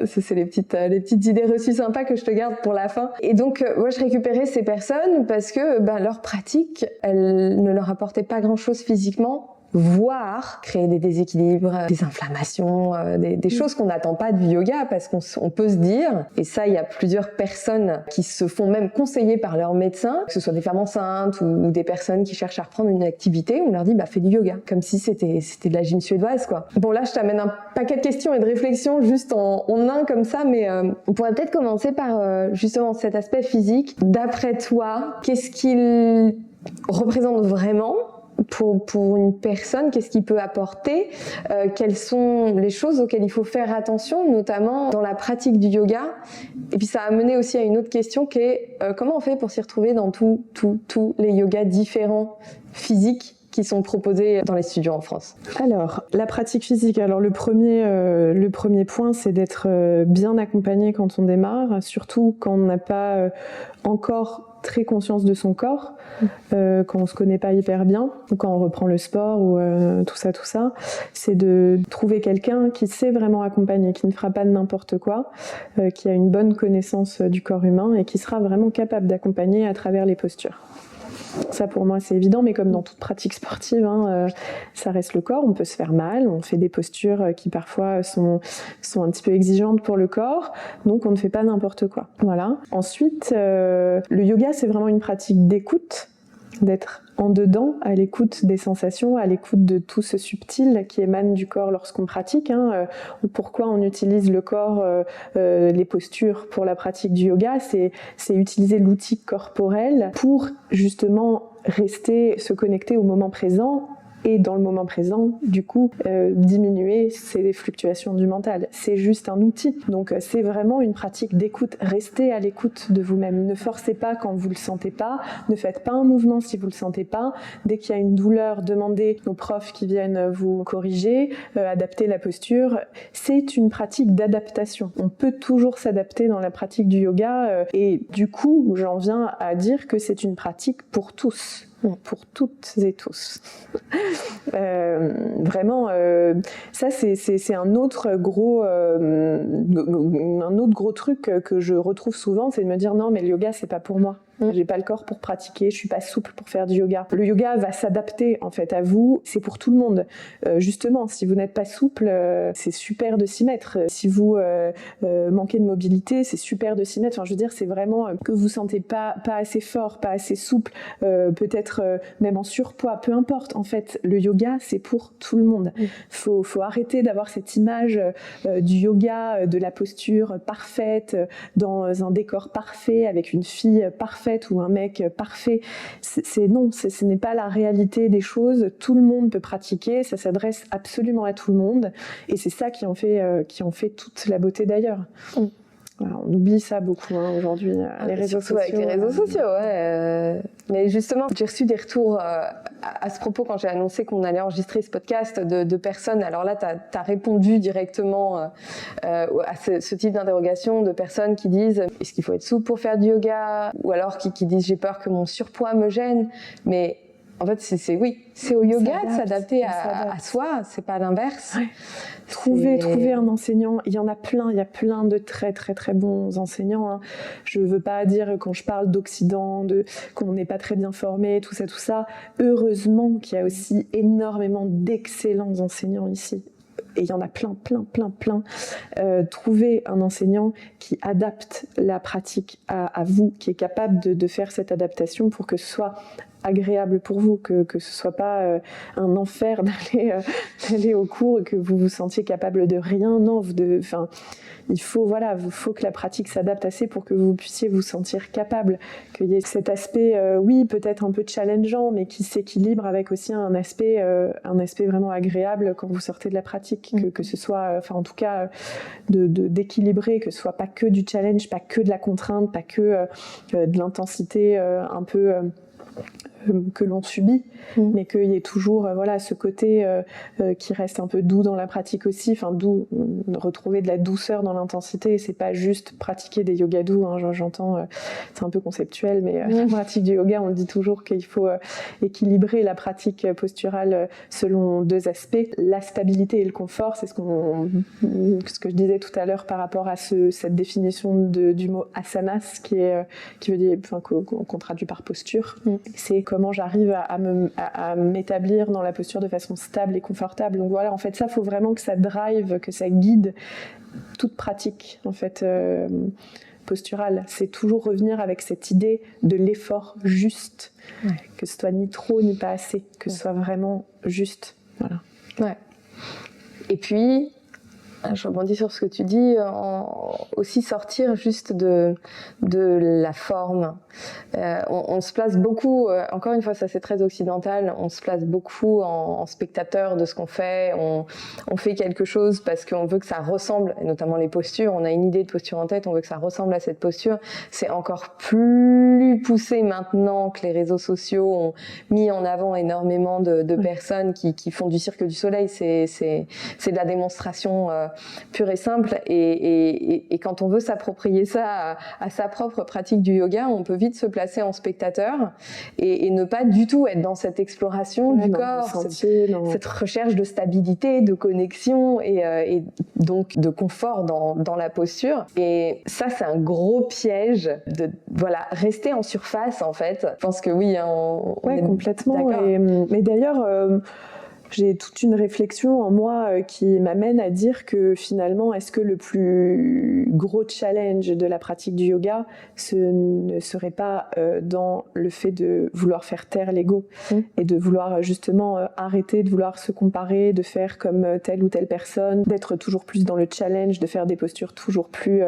Ça, c'est les petites idées reçues sympas que je te garde pour la fin. Et donc, moi, je récupérais ces personnes parce que leur pratique, elle ne leur apportait pas grand-chose physiquement, voire créer des déséquilibres, des inflammations, des choses qu'on n'attend pas du yoga, parce qu'on peut se dire, et ça il y a plusieurs personnes qui se font même conseiller par leur médecin, que ce soit des femmes enceintes ou des personnes qui cherchent à reprendre une activité, on leur dit fais du yoga, comme si c'était de la gym suédoise quoi. Bon là je t'amène un paquet de questions et de réflexions juste en un comme ça, mais on pourrait peut-être commencer par justement cet aspect physique. D'après toi, qu'est-ce qu'il représente vraiment pour une personne, qu'est-ce qu'il peut apporter, quelles sont les choses auxquelles il faut faire attention, notamment dans la pratique du yoga. Et puis ça a mené aussi à une autre question qui est comment on fait pour s'y retrouver dans tous les yogas différents physiques qui sont proposés dans les studios en France. Alors, la pratique physique, alors le premier point, c'est d'être bien accompagné quand on démarre, surtout quand on n'a pas encore très conscience de son corps, quand on se connaît pas hyper bien, ou quand on reprend le sport, ou tout ça, c'est de trouver quelqu'un qui sait vraiment accompagner, qui ne fera pas de n'importe quoi, qui a une bonne connaissance du corps humain et qui sera vraiment capable d'accompagner à travers les postures. Ça pour moi c'est évident, mais comme dans toute pratique sportive, ça reste le corps, on peut se faire mal, on fait des postures qui parfois sont un petit peu exigeantes pour le corps, donc on ne fait pas n'importe quoi. Voilà. Ensuite, le yoga c'est vraiment une pratique d'écoute, d'être en dedans, à l'écoute des sensations, à l'écoute de tout ce subtil qui émane du corps lorsqu'on pratique. Pourquoi on utilise le corps, les postures pour la pratique du yoga, c'est utiliser l'outil corporel pour justement se connecter au moment présent. Et dans le moment présent, du coup, diminuer ces fluctuations du mental. C'est juste un outil. Donc, c'est vraiment une pratique d'écoute. Restez à l'écoute de vous-même. Ne forcez pas quand vous le sentez pas. Ne faites pas un mouvement si vous le sentez pas. Dès qu'il y a une douleur, demandez aux profs qui viennent vous corriger, adapter la posture. C'est une pratique d'adaptation. On peut toujours s'adapter dans la pratique du yoga. Et du coup, j'en viens à dire que c'est une pratique pour tous. Pour toutes et tous. Vraiment, ça c'est un autre gros truc que je retrouve souvent, c'est de me dire non mais le yoga c'est pas pour moi. J'ai pas le corps pour pratiquer, je suis pas souple pour faire du yoga. Le yoga va s'adapter en fait à vous, c'est pour tout le monde. Justement, si vous n'êtes pas souple, c'est super de s'y mettre. Si vous manquez de mobilité, c'est super de s'y mettre. Enfin, je veux dire, c'est vraiment que vous sentez pas assez fort, pas assez souple, peut-être même en surpoids, peu importe. En fait, le yoga, c'est pour tout le monde. Faut arrêter d'avoir cette image du yoga, de la posture parfaite, dans un décor parfait, avec une fille parfaite ou un mec parfait. Ce n'est pas la réalité des choses. Tout le monde peut pratiquer, ça s'adresse absolument à tout le monde et c'est ça qui en fait toute la beauté d'ailleurs. Voilà, on oublie ça beaucoup aujourd'hui, les réseaux sociaux. Avec les réseaux sociaux, ouais. Mais justement, j'ai reçu des retours à ce propos quand j'ai annoncé qu'on allait enregistrer ce podcast de personnes. Alors là, t'as répondu directement à ce type d'interrogation de personnes qui disent est-ce qu'il faut être souple pour faire du yoga, ou alors qui disent j'ai peur que mon surpoids me gêne. Mais en fait, c'est au yoga de s'adapter à soi, c'est pas l'inverse. Ouais. Trouver un enseignant, il y en a plein, il y a plein de très très très bons enseignants. Je veux pas dire quand je parle d'Occident, qu'on n'est pas très bien formé, tout ça. Heureusement qu'il y a aussi énormément d'excellents enseignants ici. Et il y en a plein. Trouver un enseignant qui adapte la pratique à vous, qui est capable de faire cette adaptation pour que ce soit agréable pour vous, que ce soit pas un enfer d'aller au cours, que vous vous sentiez capable de rien. Non, il faut que la pratique s'adapte assez pour que vous puissiez vous sentir capable, qu'il y ait cet aspect, oui, peut-être un peu challengeant, mais qui s'équilibre avec aussi un aspect vraiment agréable quand vous sortez de la pratique, que ce soit, en tout cas, d'équilibrer, que ce soit pas que du challenge, pas que de la contrainte, pas que de l'intensité un peu que l'on subit, mais qu'il y ait toujours voilà, ce côté qui reste un peu doux dans la pratique aussi, enfin doux, retrouver de la douceur dans l'intensité, c'est pas juste pratiquer des yogas doux, hein, j'entends, c'est un peu conceptuel, mais la pratique du yoga, on dit toujours qu'il faut équilibrer la pratique posturale selon deux aspects, la stabilité et le confort, c'est ce que je disais tout à l'heure par rapport à cette définition du mot asanas qui veut dire, enfin, qu'on traduit par posture, c'est comment j'arrive à m'établir dans la posture de façon stable et confortable. Donc voilà, en fait, ça, il faut vraiment que ça drive, que ça guide toute pratique, en fait, posturale. C'est toujours revenir avec cette idée de l'effort juste, que ce soit ni trop ni pas assez, que ce soit vraiment juste. Voilà. Ouais. Et puis, je rebondis sur ce que tu dis, aussi sortir juste de la forme. On se place beaucoup, encore une fois, ça c'est très occidental, on se place beaucoup en spectateur de ce qu'on fait, on fait quelque chose parce qu'on veut que ça ressemble, et notamment les postures, on a une idée de posture en tête, on veut que ça ressemble à cette posture. C'est encore plus poussé maintenant que les réseaux sociaux ont mis en avant énormément de personnes qui font du cirque du soleil, c'est de la démonstration pure et simple, et quand on veut s'approprier ça à sa propre pratique du yoga, on peut vite se placer en spectateur et ne pas du tout être dans cette exploration du corps, cette recherche de stabilité, de connexion et donc de confort dans la posture. Et ça, c'est un gros piège de rester en surface, en fait. Je pense que oui, on est complètement. Mais d'ailleurs, j'ai toute une réflexion en moi qui m'amène à dire que finalement, est-ce que le plus gros challenge de la pratique du yoga, ce ne serait pas dans le fait de vouloir faire taire l'ego et de vouloir justement arrêter de vouloir se comparer, de faire comme telle ou telle personne, d'être toujours plus dans le challenge, de faire des postures toujours plus...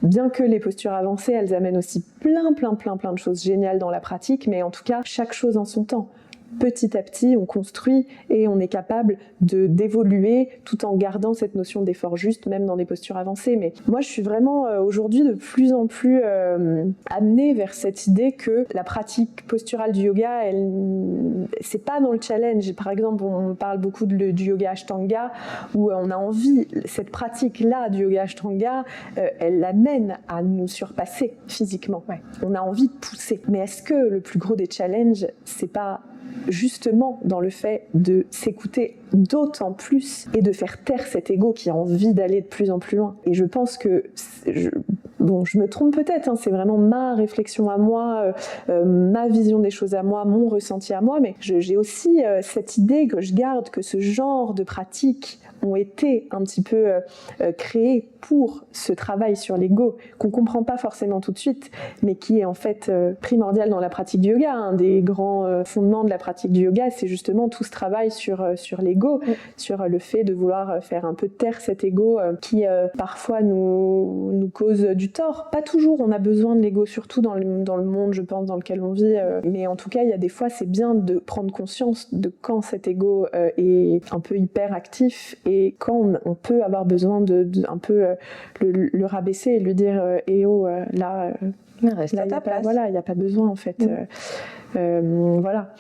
bien que les postures avancées, elles amènent aussi plein de choses géniales dans la pratique, mais en tout cas, chaque chose en son temps. Petit à petit, on construit et on est capable d'évoluer tout en gardant cette notion d'effort juste, même dans des postures avancées. Mais moi, je suis vraiment aujourd'hui de plus en plus amenée vers cette idée que la pratique posturale du yoga, c'est pas dans le challenge. Par exemple, on parle beaucoup du yoga Ashtanga, où on a envie, cette pratique-là du yoga Ashtanga, elle amène à nous surpasser physiquement. On a envie de pousser. Mais est-ce que le plus gros des challenges, c'est pas justement dans le fait de s'écouter d'autant plus et de faire taire cet ego qui a envie d'aller de plus en plus loin. Et je pense que, je me trompe peut-être, c'est vraiment ma réflexion à moi, ma vision des choses à moi, mon ressenti à moi, mais j'ai aussi cette idée que je garde que ce genre de pratiques ont été un petit peu créés pour ce travail sur l'ego, qu'on comprend pas forcément tout de suite, mais qui est en fait primordial dans la pratique du yoga. Un des grands fondements de la pratique du yoga, c'est justement tout ce travail sur l'ego, sur le fait de vouloir faire un peu taire cet ego qui parfois nous cause du tort. Pas toujours, on a besoin de l'ego, surtout dans le monde, je pense, dans lequel on vit, mais en tout cas, il y a des fois, c'est bien de prendre conscience de quand cet ego est un peu hyper actif et quand on peut avoir besoin de un peu le rabaisser et lui dire là reste à ta place. Voilà, il n'y a pas besoin en fait. Voilà.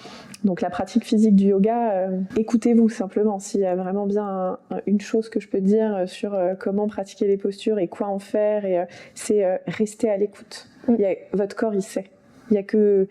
Donc la pratique physique du yoga, écoutez-vous simplement. S'il y a vraiment bien une chose que je peux dire sur comment pratiquer les postures et quoi en faire, c'est rester à l'écoute. Votre corps, il sait. Il n'y a que...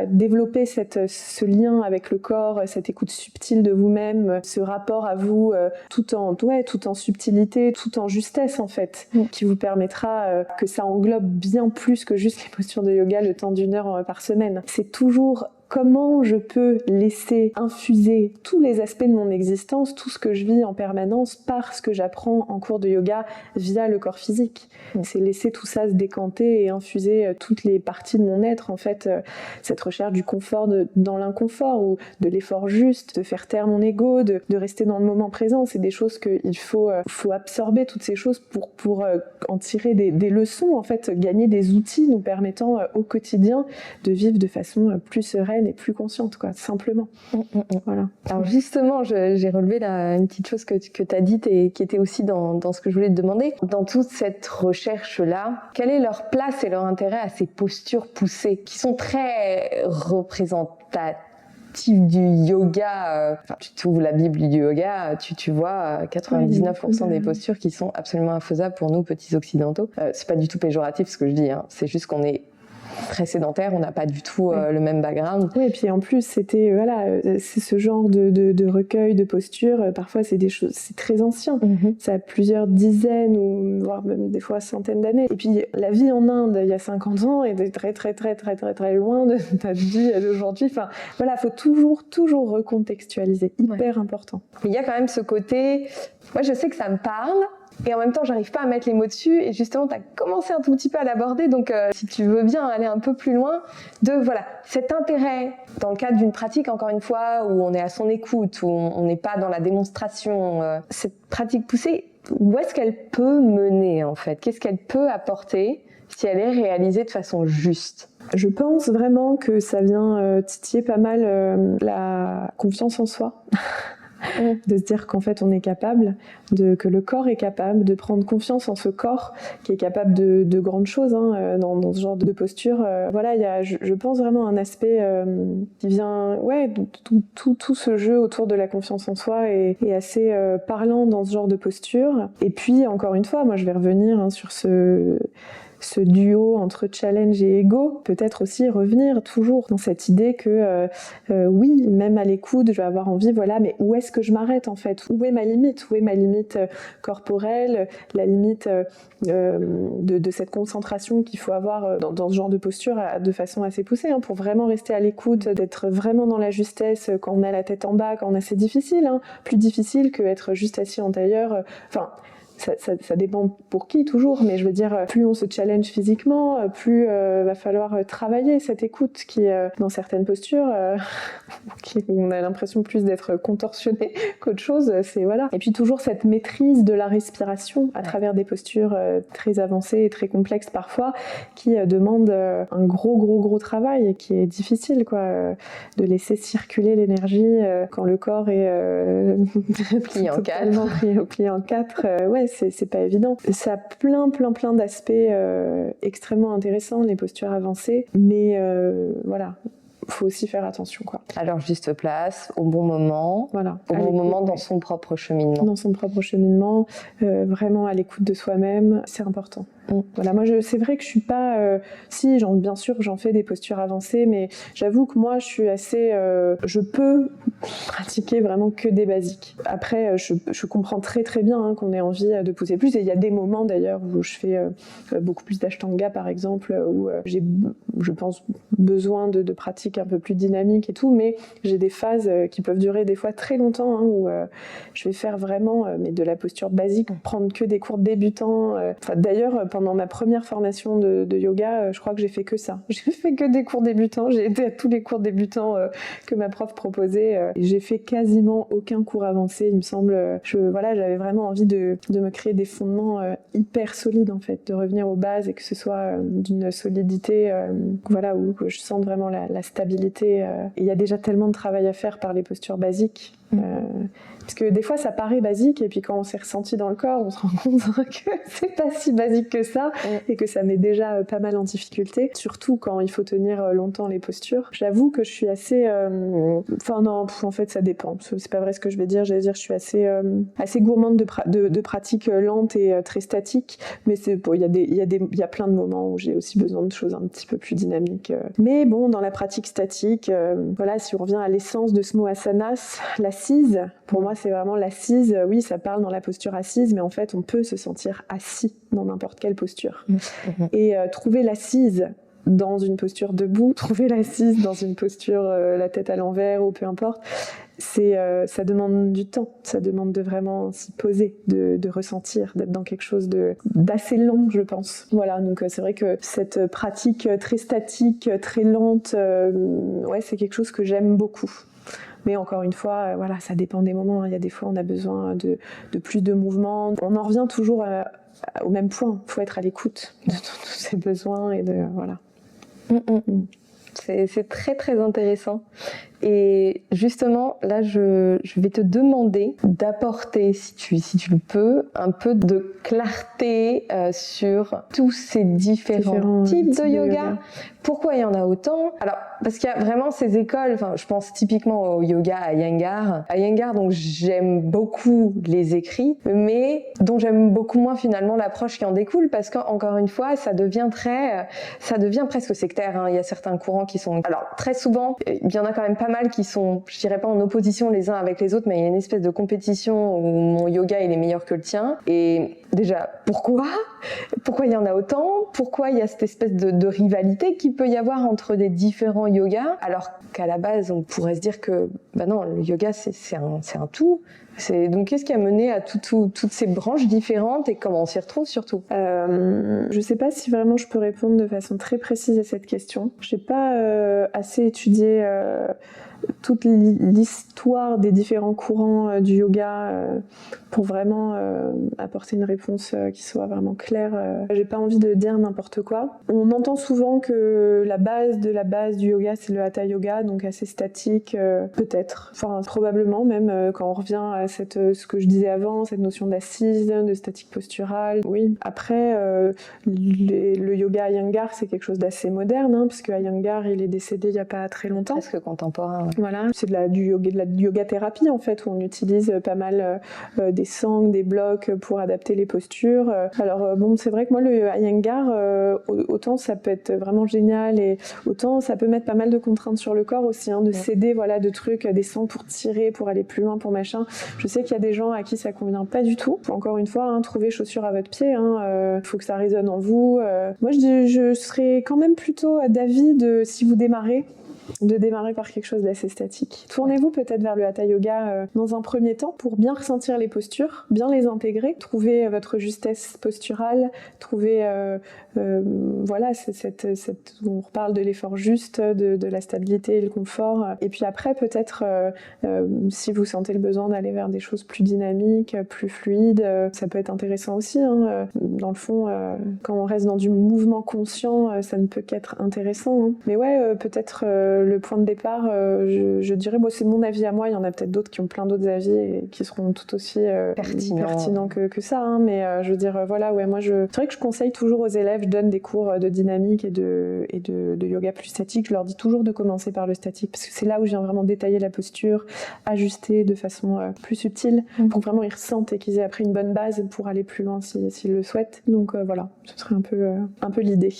développer ce lien avec le corps, cette écoute subtile de vous-même, ce rapport à vous tout en subtilité, tout en justesse en fait, qui vous permettra que ça englobe bien plus que juste les postures de yoga le temps d'1 heure par semaine. C'est toujours comment je peux laisser infuser tous les aspects de mon existence, tout ce que je vis en permanence par ce que j'apprends en cours de yoga via le corps physique. C'est laisser tout ça se décanter et infuser toutes les parties de mon être, en fait, cette recherche du confort dans l'inconfort ou de l'effort juste, de faire taire mon ego, de rester dans le moment présent. C'est des choses qu'il faut absorber, toutes ces choses pour en tirer des leçons, en fait, gagner des outils nous permettant au quotidien de vivre de façon plus sereine sereine et plus consciente, quoi, simplement. Voilà. Alors justement, j'ai relevé là une petite chose que tu as dite et qui était aussi dans ce que je voulais te demander. Dans toute cette recherche-là, quelle est leur place et leur intérêt à ces postures poussées qui sont très représentatives du yoga? Enfin, tu ouvres la Bible du yoga, tu vois 99% des postures qui sont absolument infaisables pour nous petits occidentaux. C'est pas du tout péjoratif ce que je dis, hein. C'est juste qu'on est très sédentaire, on n'a pas du tout le même background. Oui, et puis en plus, c'était c'est ce genre de recueil, de posture. Parfois, c'est des choses, c'est très ancien. Ça a plusieurs dizaines ou voire même des fois centaines d'années. Et puis la vie en Inde, il y a 50 ans, est très très très très très très loin de notre vie d'aujourd'hui. Enfin, voilà, faut toujours recontextualiser. Hyper important. Mais il y a quand même ce côté. Moi, je sais que ça me parle. Et en même temps, j'arrive pas à mettre les mots dessus. Et justement, tu as commencé un tout petit peu à l'aborder. Donc, si tu veux bien aller un peu plus loin, voilà, cet intérêt dans le cadre d'une pratique, encore une fois, où on est à son écoute, où on n'est pas dans la démonstration, cette pratique poussée, où est-ce qu'elle peut mener, en fait? Qu'est-ce qu'elle peut apporter si elle est réalisée de façon juste? Je pense vraiment que ça vient titiller pas mal la confiance en soi. De se dire qu'en fait on est capable, que le corps est capable, de prendre confiance en ce corps qui est capable de grandes choses dans ce genre de posture. Voilà, il y a, je pense vraiment un aspect qui vient, tout ce jeu autour de la confiance en soi est assez parlant dans ce genre de posture. Et puis encore une fois, moi je vais revenir sur ce duo entre challenge et ego, peut-être aussi revenir toujours dans cette idée que oui, même à l'écoute, je vais avoir envie, voilà, mais où est-ce que je m'arrête en fait? Où est ma limite? Où est ma limite corporelle? La limite de cette concentration qu'il faut avoir dans ce genre de posture de façon assez poussée, pour vraiment rester à l'écoute, d'être vraiment dans la justesse quand on a la tête en bas, quand on a, c'est difficile, plus difficile que être juste assis en tailleur. Ça dépend pour qui toujours, mais je veux dire, plus on se challenge physiquement, plus va falloir travailler cette écoute qui, dans certaines postures, on a l'impression plus d'être contorsionné qu'autre chose. C'est voilà. Et puis toujours cette maîtrise de la respiration à travers des postures très avancées et très complexes parfois, qui demandent un gros travail et qui est difficile, quoi, de laisser circuler l'énergie quand le corps est plié en quatre. Ouais. C'est pas évident. Ça a plein d'aspects extrêmement intéressants, les postures avancées, mais voilà, faut aussi faire attention, quoi. À leur juste place, au bon moment, voilà. Au bon moment dans son propre cheminement. Dans son propre cheminement, vraiment à l'écoute de soi-même, c'est important. Voilà, moi c'est vrai que je suis pas bien sûr j'en fais des postures avancées, mais j'avoue que moi je suis assez je peux pratiquer vraiment que des basiques. Après je comprends très bien qu'on ait envie de pousser plus, et il y a des moments d'ailleurs où je fais beaucoup plus d'ashtanga par exemple, où j'ai, je pense, besoin de pratiques un peu plus dynamiques et tout, mais j'ai des phases qui peuvent durer des fois très longtemps, où je vais faire vraiment mais de la posture basique, prendre que des cours débutants. D'ailleurs pendant ma première formation de yoga, je crois que j'ai fait que ça. J'ai fait que des cours débutants. J'ai été à tous les cours débutants que ma prof proposait. J'ai fait quasiment aucun cours avancé, il me semble. J'avais vraiment envie de me créer des fondements hyper solides, en fait, de revenir aux bases et que ce soit d'une solidité où je sente vraiment la stabilité. Et il y a déjà tellement de travail à faire par les postures basiques. Parce que des fois ça paraît basique, et puis quand on s'est ressenti dans le corps, on se rend compte que c'est pas si basique que ça, et que ça met déjà pas mal en difficulté, surtout quand il faut tenir longtemps les postures. J'avoue que je suis assez en fait ça dépend, c'est pas vrai ce que je vais dire, je suis assez gourmande de pratiques lentes et très statiques, mais il y a plein de moments où j'ai aussi besoin de choses un petit peu plus dynamiques. Mais bon, dans la pratique statique, si on revient à l'essence de ce mot asanas, l'assise, pour moi c'est vraiment l'assise. Oui, ça parle dans la posture assise, mais en fait on peut se sentir assis dans n'importe quelle posture. Et trouver l'assise dans une posture debout, trouver l'assise dans une posture la tête à l'envers ou peu importe, ça demande du temps, ça demande de vraiment s'y poser, de ressentir, d'être dans quelque chose d'assez long, je pense. Voilà, donc c'est vrai que cette pratique très statique, très lente, c'est quelque chose que j'aime beaucoup. Mais encore une fois, ça dépend des moments. Il y a des fois, on a besoin de plus de mouvement. On en revient toujours au même point. Il faut être à l'écoute de tous ces besoins et de voilà. C'est très très intéressant. Et justement, là, je vais te demander d'apporter, si tu le peux, un peu de clarté sur tous ces différents types de yoga. Pourquoi il y en a autant? Alors, parce qu'il y a vraiment ces écoles, enfin, je pense typiquement au yoga à Iyengar. À Iyengar, donc j'aime beaucoup les écrits, mais dont j'aime beaucoup moins finalement l'approche qui en découle, parce qu'encore une fois, ça devient presque sectaire. Hein. Il y a certains courants qui sont, alors très souvent, il y en a quand même pas mal qui sont, je dirais pas en opposition les uns avec les autres, mais il y a une espèce de compétition où mon yoga il est meilleur que le tien. Et déjà, pourquoi il y en a autant? Pourquoi il y a cette espèce de rivalité qu'il peut y avoir entre des différents yogas, alors qu'à la base, on pourrait se dire que, non, le yoga, c'est un tout. Donc, qu'est-ce qui a mené à toutes ces branches différentes et comment on s'y retrouve surtout? Je ne sais pas si vraiment je peux répondre de façon très précise à cette question. Je n'ai pas assez étudié toute l'histoire des différents courants du yoga pour vraiment apporter une réponse qui soit vraiment claire. J'ai pas envie de dire n'importe quoi. On entend souvent que la base du yoga, c'est le hatha yoga, donc assez statique, peut-être. Enfin, probablement même quand on revient à ce que je disais avant, cette notion d'assise, de statique posturale. Oui. Après, le yoga Iyengar, c'est quelque chose d'assez moderne, hein, puisque Iyengar, il est décédé il y a pas très longtemps. Presque contemporain. Ouais. Voilà, c'est de la yoga thérapie en fait, où on utilise pas mal des sangs, des blocs pour adapter les postures. Alors bon, c'est vrai que moi le Iyengar, autant ça peut être vraiment génial et autant ça peut mettre pas mal de contraintes sur le corps aussi, hein, de céder de trucs, des sangs pour tirer, pour aller plus loin, pour machin. Je sais qu'il y a des gens à qui ça convient pas du tout. Encore une fois, hein, trouver chaussure à votre pied, faut que ça résonne en vous. Moi je serais quand même plutôt d'avis si vous démarrez, de démarrer par quelque chose d'assez statique. Tournez-vous peut-être vers le Hatha Yoga dans un premier temps pour bien ressentir les postures, bien les intégrer, trouver votre justesse posturale, trouver on reparle de l'effort juste, de la stabilité et le confort. Et puis après, peut-être, si vous sentez le besoin d'aller vers des choses plus dynamiques, plus fluides, ça peut être intéressant aussi. Hein. Dans le fond, quand on reste dans du mouvement conscient, ça ne peut qu'être intéressant. Hein. Mais ouais, peut-être le point de départ, je dirais, c'est mon avis à moi, il y en a peut-être d'autres qui ont plein d'autres avis et qui seront tout aussi pertinents que ça. Hein. Mais je veux dire, voilà, ouais, moi, c'est vrai que je conseille toujours aux élèves, je donne des cours de dynamique et de yoga plus statique. Je leur dis toujours de commencer par le statique parce que c'est là où je viens vraiment détailler la posture, ajuster de façon plus subtile pour que vraiment ils ressentent et qu'ils aient après une bonne base pour aller plus loin s'ils le souhaitent. Donc voilà, ce serait un peu l'idée.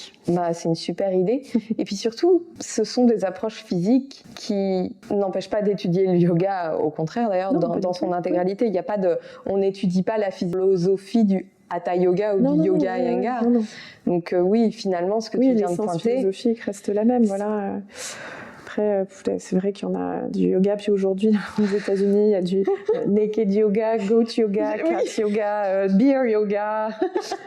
C'est une super idée. Et puis surtout, ce sont des approches physiques qui n'empêchent pas d'étudier le yoga. Au contraire, d'ailleurs, dans son intégralité, il n'y a pas on n'étudie pas la philosophie du Hatha Yoga ou du Yoga Iyengar. Donc oui, finalement, ce que tu viens de pointer... l'essence philosophique reste la même, voilà. Après, c'est vrai qu'il y en a du yoga, puis aujourd'hui, aux États-Unis, il y a du naked yoga, goat yoga, cat yoga, beer yoga.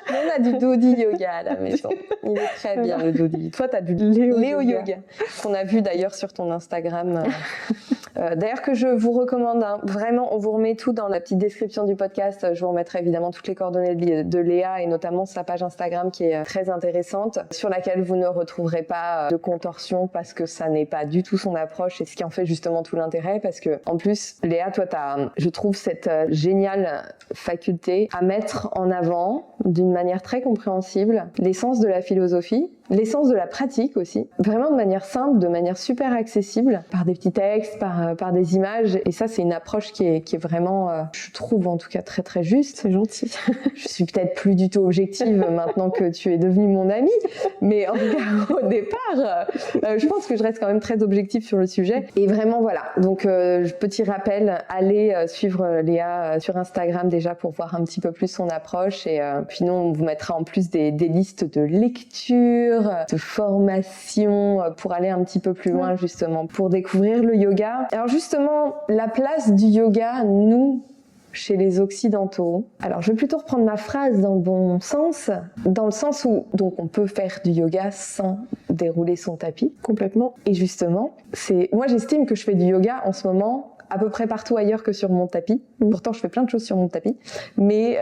On a du Dodi yoga à la maison. Il est très bien, le Dodi. Toi, tu as du Léo yoga, qu'on a vu d'ailleurs sur ton Instagram. D'ailleurs, que je vous recommande, hein, vraiment, on vous remet tout dans la petite description du podcast. Je vous remettrai évidemment toutes les coordonnées de Léa et notamment sa page Instagram qui est très intéressante, sur laquelle vous ne retrouverez pas de contorsion parce que ça n'est pas du tout son approche et ce qui en fait justement tout l'intérêt, parce que en plus, Léa, toi, je trouve cette géniale faculté à mettre en avant d'une manière très compréhensible l'essence de la philosophie, l'essence de la pratique aussi, vraiment de manière simple, de manière super accessible, par des petits textes, par des images. Et ça, c'est une approche qui est vraiment, je trouve en tout cas très très juste. C'est gentil. Je suis peut-être plus du tout objective maintenant que tu es devenue mon amie, mais en tout cas au départ, je pense que je reste quand même très objective sur le sujet. Et vraiment voilà, donc petit rappel, allez suivre Léa sur Instagram déjà pour voir un petit peu plus son approche, et puis nous on vous mettra en plus des listes de lecture, de formation pour aller un petit peu plus loin justement, pour découvrir le yoga. Alors justement, la place du yoga, nous, chez les Occidentaux. Alors je vais plutôt reprendre ma phrase dans le bon sens, dans le sens où donc on peut faire du yoga sans dérouler son tapis. Complètement. Et justement, moi j'estime que je fais du yoga en ce moment à peu près partout ailleurs que sur mon tapis. Pourtant, je fais plein de choses sur mon tapis. Mais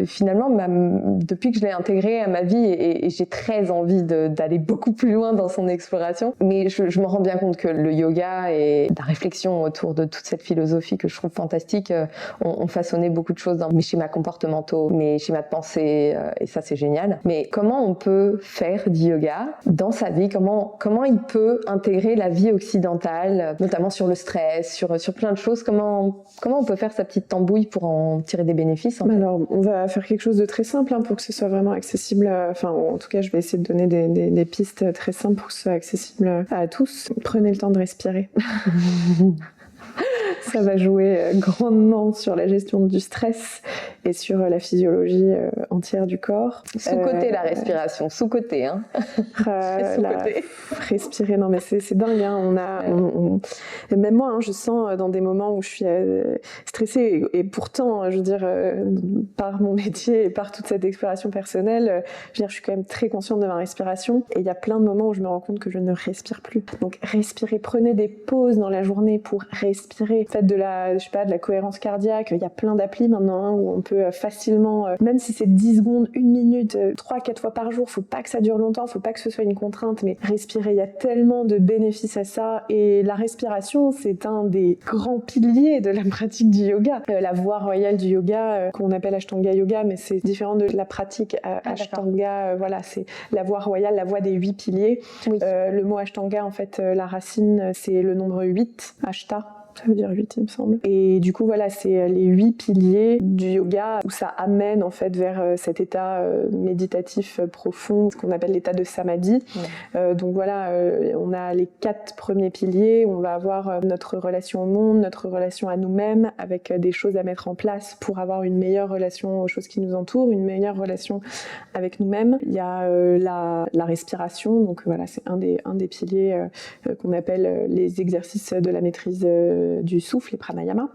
finalement, depuis que je l'ai intégré à ma vie, et j'ai très envie d'aller beaucoup plus loin dans son exploration, mais je me rends bien compte que le yoga et la réflexion autour de toute cette philosophie que je trouve fantastique ont façonné beaucoup de choses dans mes schémas comportementaux, mes schémas de pensée, et ça c'est génial. Mais comment on peut faire du yoga dans sa vie? Comment il peut intégrer la vie occidentale, notamment sur le stress, sur plein de choses? Comment on peut faire sa petite tambouille pour en tirer des bénéfices, en fait? Alors, on va faire quelque chose de très simple pour que ce soit vraiment accessible. Enfin, en tout cas, je vais essayer de donner des pistes très simples pour que ce soit accessible à tous. Prenez le temps de respirer. Ça va jouer grandement sur la gestion du stress et sur la physiologie entière du corps. Sous-côté la respiration, sous-côté. Hein. Sous-côté. Respirer, non mais c'est dingue. Hein. Même moi, je sens dans des moments où je suis stressée et pourtant, je veux dire, par mon métier et par toute cette exploration personnelle, je suis quand même très consciente de ma respiration et il y a plein de moments où je me rends compte que je ne respire plus. Donc respirez, prenez des pauses dans la journée pour respirer. Faites de la cohérence cardiaque. Il y a plein d'applis maintenant où on peut facilement, même si c'est 10 secondes, 1 minute, 3-4 fois par jour, faut pas que ça dure longtemps, faut pas que ce soit une contrainte, mais respirer, il y a tellement de bénéfices à ça. Et la respiration, c'est un des grands piliers de la pratique du yoga. La voie royale du yoga, qu'on appelle Ashtanga Yoga, mais c'est différent de la pratique Ashtanga. Voilà, c'est la voie royale, la voie des 8 piliers. Oui. Le mot Ashtanga, en fait, la racine, c'est le nombre 8, Ashta. Ça veut dire 8, il me semble. Et du coup, voilà, c'est les 8 piliers du yoga où ça amène en fait vers cet état méditatif profond, ce qu'on appelle l'état de samadhi. Donc voilà, on a les 4 premiers piliers. On va avoir notre relation au monde, notre relation à nous-mêmes, avec des choses à mettre en place pour avoir une meilleure relation aux choses qui nous entourent, une meilleure relation avec nous-mêmes. Il y a la respiration. Donc voilà, c'est un des piliers qu'on appelle les exercices de la maîtrise du souffle, les pranayama.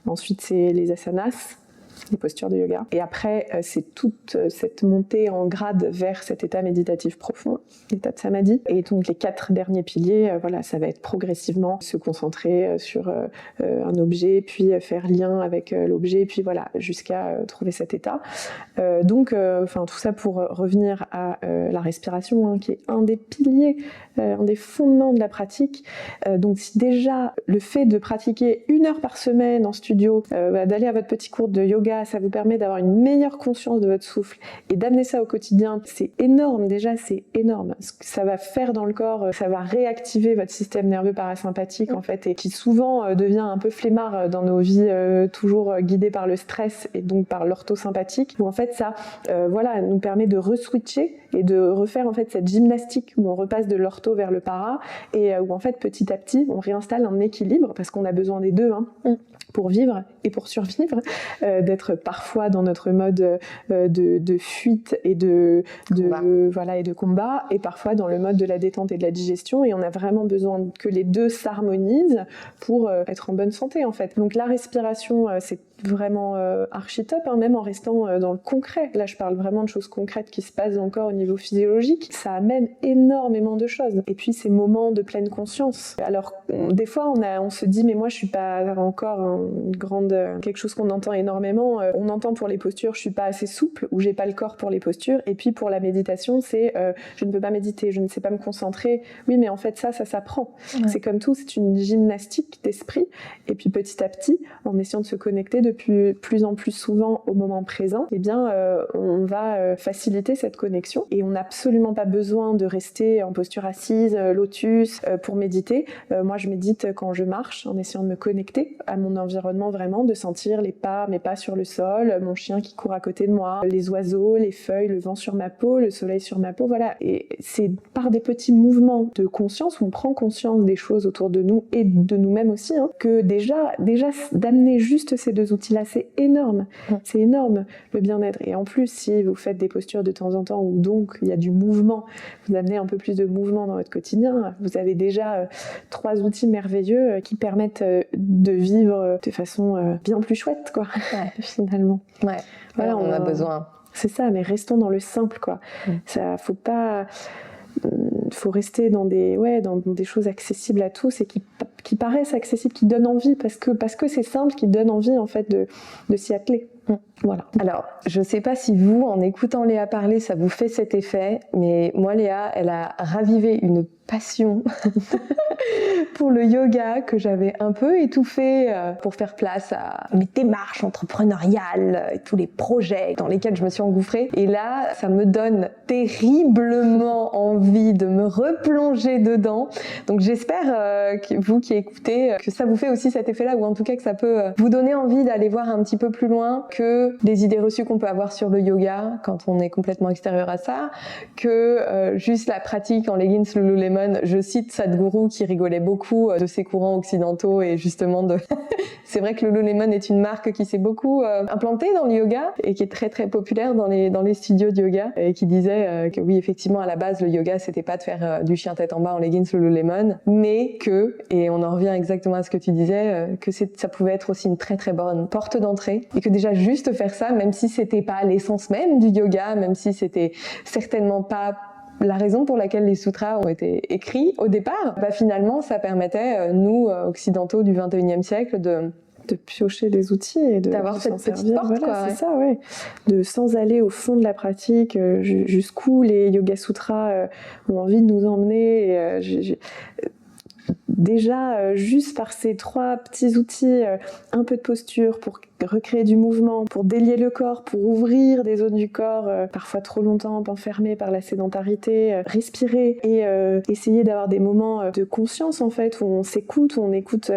Ensuite, c'est les asanas, les postures de yoga. Et après, c'est toute cette montée en grade vers cet état méditatif profond, l'état de samadhi. Et donc, les 4 derniers piliers, voilà, ça va être progressivement se concentrer sur un objet, puis faire lien avec l'objet, puis voilà, jusqu'à trouver cet état. Donc, tout ça pour revenir à la respiration, qui est un des piliers, un des fondements de la pratique. Donc, si déjà le fait de pratiquer 1 heure par semaine en studio, d'aller à votre petit cours de yoga, ça vous permet d'avoir une meilleure conscience de votre souffle et d'amener ça au quotidien, c'est énorme. Déjà, c'est énorme. Ce que ça va faire dans le corps, ça va réactiver votre système nerveux parasympathique en fait, et qui souvent devient un peu flemmard dans nos vies, toujours guidées par le stress et donc par l'orthosympathique. Où en fait, ça, nous permet de re-switcher et de refaire en fait cette gymnastique où on repasse de l'ortho vers le para et où en fait petit à petit on réinstalle un équilibre parce qu'on a besoin des deux. Pour vivre et pour survivre, d'être parfois dans notre mode de fuite et de combat, et parfois dans le mode de la détente et de la digestion, et on a vraiment besoin que les deux s'harmonisent pour être en bonne santé en fait. Donc la respiration, c'est vraiment archi top, même en restant dans le concret. Là, je parle vraiment de choses concrètes qui se passent dans le corps au niveau physiologique. Ça amène énormément de choses. Et puis, ces moments de pleine conscience. Alors, des fois, on se dit, mais moi, je suis pas encore quelque chose qu'on entend énormément. On entend pour les postures, je suis pas assez souple, ou j'ai pas le corps pour les postures. Et puis, pour la méditation, c'est, je ne peux pas méditer, je ne sais pas me concentrer. Oui, mais en fait, ça s'apprend. Ouais. C'est comme tout, c'est une gymnastique d'esprit. Et puis, petit à petit, en essayant de se connecter de plus en plus souvent au moment présent, on va faciliter cette connexion, et on n'a absolument pas besoin de rester en posture assise, lotus, pour méditer. Moi, je médite quand je marche, en essayant de me connecter à mon environnement vraiment, de sentir mes pas sur le sol, mon chien qui court à côté de moi, les oiseaux, les feuilles, le vent sur ma peau, le soleil sur ma peau, voilà. Et c'est par des petits mouvements de conscience où on prend conscience des choses autour de nous et de nous-mêmes aussi, que déjà d'amener juste ces deux outils-là, c'est énorme. C'est énorme, le bien-être. Et en plus, si vous faites des postures de temps en temps où donc il y a du mouvement, vous amenez un peu plus de mouvement dans votre quotidien, vous avez déjà 3 outils merveilleux qui permettent de vivre de façon bien plus chouette, quoi, finalement. Ouais, voilà, on a besoin. C'est ça, mais restons dans le simple, quoi. Ça, faut pas faut rester dans des choses accessibles à tous et qui paraissent accessibles, qui donnent envie, parce que c'est simple, qui donnent envie en fait de s'y atteler. Voilà. Alors, je ne sais pas si vous, en écoutant Léa parler, ça vous fait cet effet, mais moi, Léa, elle a ravivé une passion pour le yoga que j'avais un peu étouffée pour faire place à mes démarches entrepreneuriales et tous les projets dans lesquels je me suis engouffrée. Et là, ça me donne terriblement envie de me replonger dedans. Donc j'espère que vous qui écoutez, que ça vous fait aussi cet effet-là, ou en tout cas que ça peut vous donner envie d'aller voir un petit peu plus loin que les idées reçues qu'on peut avoir sur le yoga quand on est complètement extérieur à ça, que juste la pratique en leggings Lululemon. Je cite Sadhguru qui rigolait beaucoup de ces courants occidentaux et justement c'est vrai que Lululemon est une marque qui s'est beaucoup implantée dans le yoga et qui est très très populaire dans les studios de yoga, et qui disait que oui, effectivement, à la base, le yoga, c'était pas de faire du chien tête en bas en leggings Lululemon, mais que, et on en revient exactement à ce que tu disais, que ça pouvait être aussi une très très bonne porte d'entrée, et que déjà juste faire ça, même si c'était pas l'essence même du yoga, même si c'était certainement pas la raison pour laquelle les sutras ont été écrits au départ, finalement, ça permettait, nous, occidentaux du 21e siècle, de piocher des outils et d'avoir cette petite porte, voilà, quoi. C'est ça, ouais. Sans aller au fond de la pratique, jusqu'où les Yoga Sutras ont envie de nous emmener. Déjà, juste par ces 3 petits outils, un peu de posture pour recréer du mouvement, pour délier le corps, pour ouvrir des zones du corps, parfois trop longtemps enfermées par la sédentarité, respirer et essayer d'avoir des moments de conscience en fait, où on s'écoute, où on écoute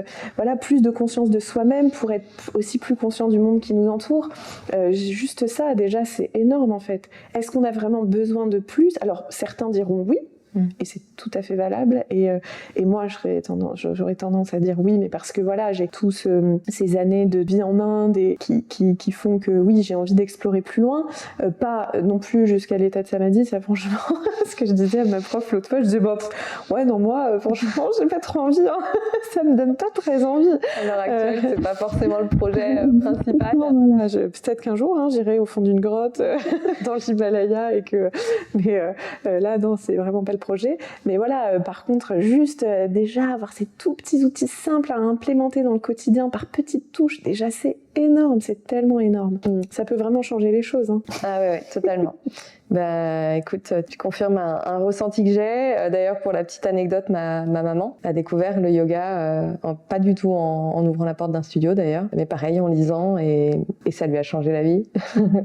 plus de conscience de soi-même pour être aussi plus conscient du monde qui nous entoure. Juste ça, déjà, c'est énorme en fait. Est-ce qu'on a vraiment besoin de plus ? Alors, certains diront oui. Et c'est tout à fait valable, et moi j'aurais tendance à dire oui, mais parce que voilà, j'ai tous ces années de vie en Inde et qui font que oui, j'ai envie d'explorer plus loin, pas non plus jusqu'à l'état de samadhi, ça franchement, ce que je disais à ma prof l'autre fois, je disais ouais non, moi franchement j'ai pas trop envie, hein. Ça me donne pas très envie. À l'heure actuelle, c'est pas forcément le projet principal. Non, voilà, peut-être qu'un jour j'irai au fond d'une grotte dans l'Himalaya, mais là non, c'est vraiment pas le projet. Mais voilà, par contre, juste déjà avoir ces tout petits outils simples à implémenter dans le quotidien par petites touches, déjà c'est énorme, c'est tellement énorme. Ça peut vraiment changer les choses. Hein. Ah ouais, totalement. Écoute, tu confirmes un ressenti que j'ai. D'ailleurs, pour la petite anecdote, ma maman a découvert le yoga, pas du tout en ouvrant la porte d'un studio d'ailleurs, mais pareil en lisant, et ça lui a changé la vie.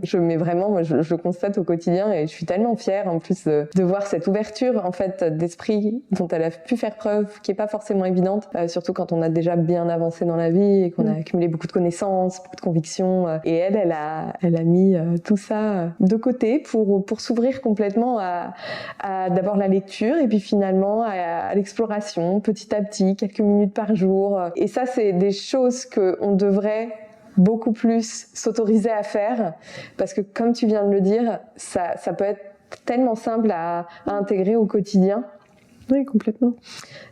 Je le constate au quotidien, et je suis tellement fière en plus de voir cette ouverture en fait d'esprit dont elle a pu faire preuve, qui est pas forcément évidente, surtout quand on a déjà bien avancé dans la vie et qu'on a accumulé beaucoup de connaissances, beaucoup de convictions. Et elle a mis tout ça de côté pour s'ouvrir complètement à d'abord la lecture, et puis finalement à l'exploration, petit à petit, quelques minutes par jour. Et ça, c'est des choses qu'on devrait beaucoup plus s'autoriser à faire, parce que comme tu viens de le dire, ça peut être tellement simple à intégrer au quotidien. Oui, complètement.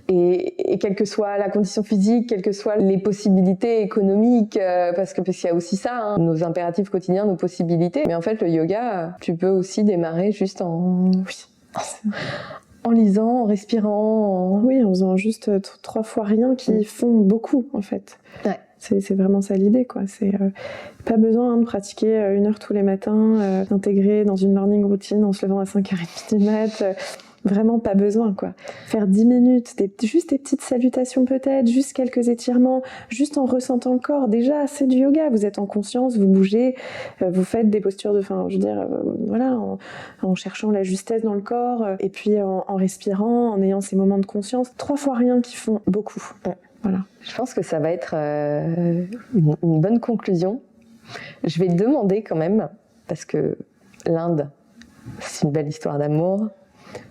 Et quelle que soit la condition physique, quelles que soient les possibilités économiques, parce qu'il y a aussi ça, nos impératifs quotidiens, nos possibilités. Mais en fait, le yoga, tu peux aussi démarrer juste en lisant, en respirant. Oui, en faisant juste 3 fois rien qui font beaucoup, en fait. Ouais. C'est vraiment ça l'idée, quoi. C'est pas besoin de pratiquer 1 heure tous les matins, d'intégrer dans une morning routine en se levant à 5h30 du mat. Vraiment pas besoin, quoi. Faire 10 minutes, juste des petites salutations peut-être, juste quelques étirements, juste en ressentant le corps. Déjà, c'est du yoga. Vous êtes en conscience, vous bougez, vous faites des postures en cherchant la justesse dans le corps, et puis en respirant, en ayant ces moments de conscience. 3 fois rien qui font beaucoup. Voilà. Je pense que ça va être une bonne conclusion. Je vais te demander quand même, parce que l'Inde, c'est une belle histoire d'amour.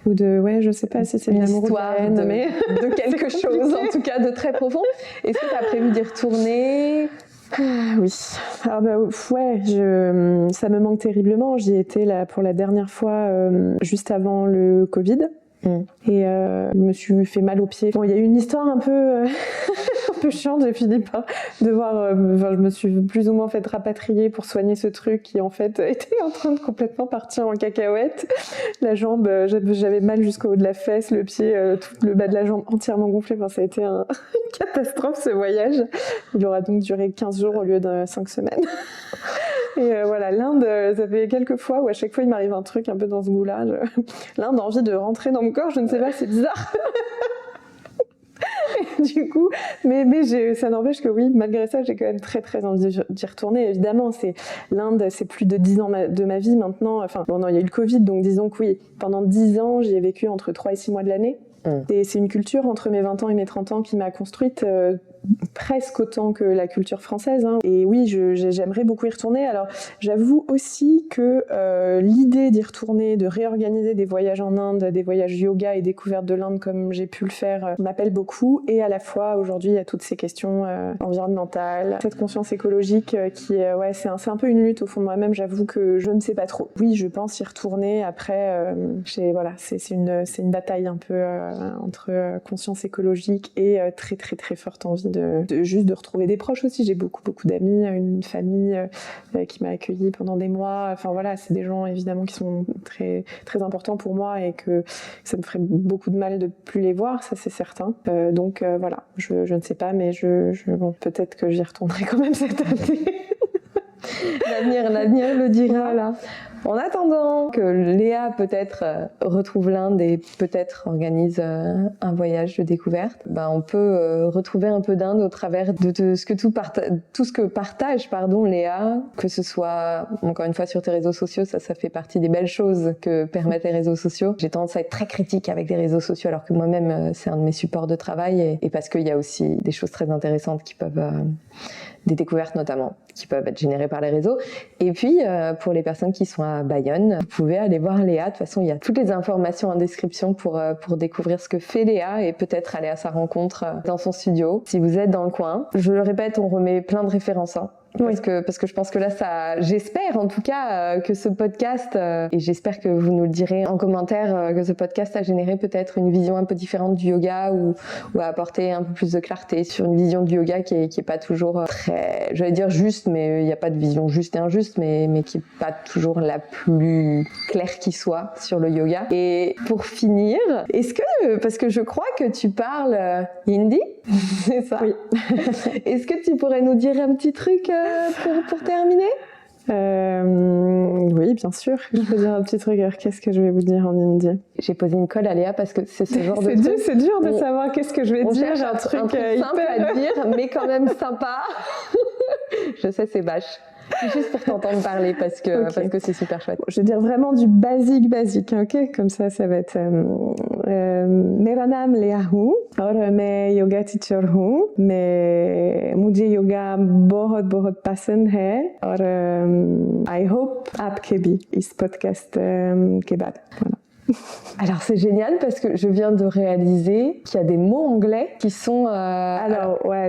Ou je sais pas si c'est une amour histoire ou de quelque chose, en tout cas de très profond. Est-ce que tu as prévu d'y retourner ? Oui. Alors ça me manque terriblement. J'y étais là pour la dernière fois juste avant le Covid. Et je me suis fait mal aux pieds. Bon, il y a eu une histoire un peu peu chiante, j'ai fini par devoir... je me suis plus ou moins fait rapatrier pour soigner ce truc qui en fait était en train de complètement partir en cacahuète. La jambe, j'avais mal jusqu'au haut de la fesse, le pied, tout le bas de la jambe entièrement gonflé. Enfin, ça a été une catastrophe ce voyage. Il aura donc duré 15 jours au lieu de 5 semaines. Et voilà, l'Inde, ça fait quelques fois où à chaque fois il m'arrive un truc un peu dans ce goût-là. L'Inde a envie de rentrer dans mon corps, je ne sais pas, c'est bizarre. Du coup, mais ça n'empêche que oui, malgré ça, j'ai quand même très très envie d'y retourner. Évidemment, l'Inde, c'est plus de 10 ans de ma vie maintenant. Enfin, bon, non, il y a eu le Covid, donc disons que oui, pendant 10 ans, j'y ai vécu entre 3 et 6 mois de l'année. Et c'est une culture entre mes 20 ans et mes 30 ans qui m'a construite presque autant que la culture française. Hein. Et oui, j'aimerais beaucoup y retourner. Alors, j'avoue aussi que l'idée d'y retourner, de réorganiser des voyages en Inde, des voyages yoga et découverte de l'Inde comme j'ai pu le faire, m'appelle beaucoup. Et à la fois, aujourd'hui, il y a toutes ces questions environnementales, cette conscience écologique qui est, c'est un peu une lutte au fond de moi-même. J'avoue que je ne sais pas trop. Oui, je pense y retourner. Après, c'est une bataille un peu entre conscience écologique et très très très forte envie juste de retrouver des proches aussi. J'ai beaucoup d'amis, une famille qui m'a accueillie pendant des mois. Enfin voilà, c'est des gens évidemment qui sont très très importants pour moi et que ça me ferait beaucoup de mal de plus les voir, ça c'est certain. Donc voilà, je ne sais pas, mais bon, peut-être que j'y retournerai quand même cette année. L'avenir le dira. Voilà. En attendant que Léa peut-être retrouve l'Inde et peut-être organise un voyage de découverte, on peut retrouver un peu d'Inde au travers de tout ce que partage Léa, que ce soit encore une fois sur tes réseaux sociaux, ça fait partie des belles choses que permettent les réseaux sociaux. J'ai tendance à être très critique avec les réseaux sociaux alors que moi-même c'est un de mes supports de travail et parce qu'il y a aussi des choses très intéressantes qui peuvent des découvertes notamment qui peuvent être générées par les réseaux. Et puis, pour les personnes qui sont à Bayonne, vous pouvez aller voir Léa. De toute façon, il y a toutes les informations en description pour découvrir ce que fait Léa et peut-être aller à sa rencontre dans son studio. Si vous êtes dans le coin, je le répète, on remet plein de références. Parce que je pense que là, j'espère en tout cas que ce podcast, et j'espère que vous nous le direz en commentaire, que ce podcast a généré peut-être une vision un peu différente du yoga ou a apporté un peu plus de clarté sur une vision du yoga qui est pas toujours très, j'allais dire juste, mais il n'y a pas de vision juste et injuste, mais qui est pas toujours la plus claire qui soit sur le yoga. Et pour finir, parce que je crois que tu parles hindi, c'est ça? Oui. Est-ce que tu pourrais nous dire un petit truc pour terminer? Oui, bien sûr. Je peux dire un petit truc. Alors, qu'est-ce que je vais vous dire en hindi? J'ai posé une colle à Léa parce que c'est ce genre de truc. C'est dur de savoir qu'est-ce que je vais dire. Un truc simple à dire, mais quand même sympa. Je sais, c'est bâche. Juste pour t'entendre parler parce que c'est super chouette. Je vais dire vraiment du basique, ok? Comme ça va être मेरा नाम लेया हूँ और मैं योगा टीचर हूँ. मैं मुझे योगा बहुत पसंद है और I hope आपके भी इस podcast के बाद. Voilà. Alors c'est génial parce que je viens de réaliser qu'il y a des mots anglais qui sont... Alors ouais,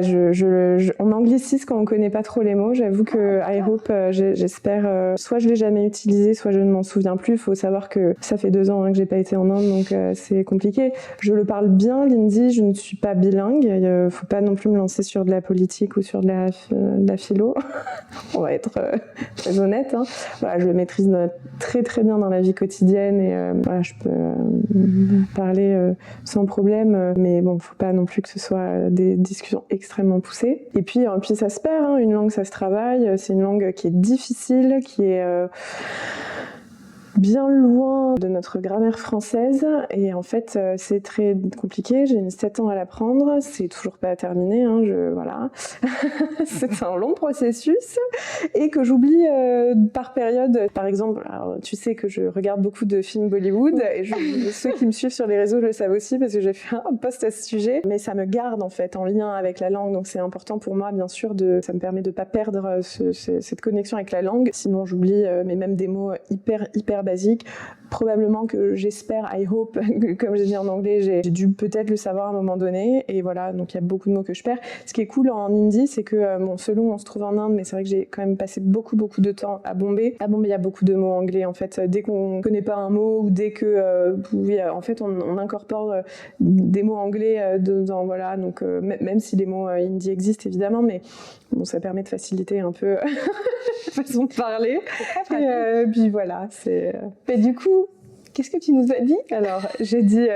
on anglicise quand on connaît pas trop les mots. J'avoue que I hope, j'espère, soit je l'ai jamais utilisé, soit je ne m'en souviens plus. Il faut savoir que ça fait 2 ans que j'ai pas été en Inde, donc c'est compliqué. Je le parle bien, l'hindi, je ne suis pas bilingue. Il faut pas non plus me lancer sur de la politique ou sur de la philo. On va être très honnête. Hein. Voilà, je le maîtrise très très bien dans la vie quotidienne et voilà, je peux parler sans problème, mais bon, faut pas non plus que ce soit des discussions extrêmement poussées. Et puis ça se perd, hein, une langue ça se travaille, c'est une langue qui est difficile, qui est bien loin de notre grammaire française et en fait c'est très compliqué. J'ai mis 7 ans à l'apprendre, c'est toujours pas terminé, hein, voilà. C'est un long processus et que j'oublie par période. Par exemple, alors, tu sais que je regarde beaucoup de films Bollywood et ceux qui me suivent sur les réseaux le savent aussi parce que j'ai fait un post à ce sujet, mais ça me garde en fait en lien avec la langue, donc c'est important pour moi bien sûr ça me permet de pas perdre cette connexion avec la langue, sinon j'oublie mais même des mots hyper hyper basique. Probablement que j'espère, I hope, comme j'ai dit en anglais, j'ai dû peut-être le savoir à un moment donné. Et voilà, donc il y a beaucoup de mots que je perds. Ce qui est cool en hindi, c'est que, selon on se trouve en Inde, mais c'est vrai que j'ai quand même passé beaucoup de temps à Bombay. À Bombay, il y a beaucoup de mots anglais, en fait. Dès qu'on ne connaît pas un mot ou dès que, en fait, on incorpore des mots anglais dans, voilà. Donc, même si les mots hindi existent, évidemment, mais bon, ça permet de faciliter un peu la façon de parler. Et puis voilà, c'est... Mais du coup, qu'est-ce que tu nous as dit? Alors, j'ai dit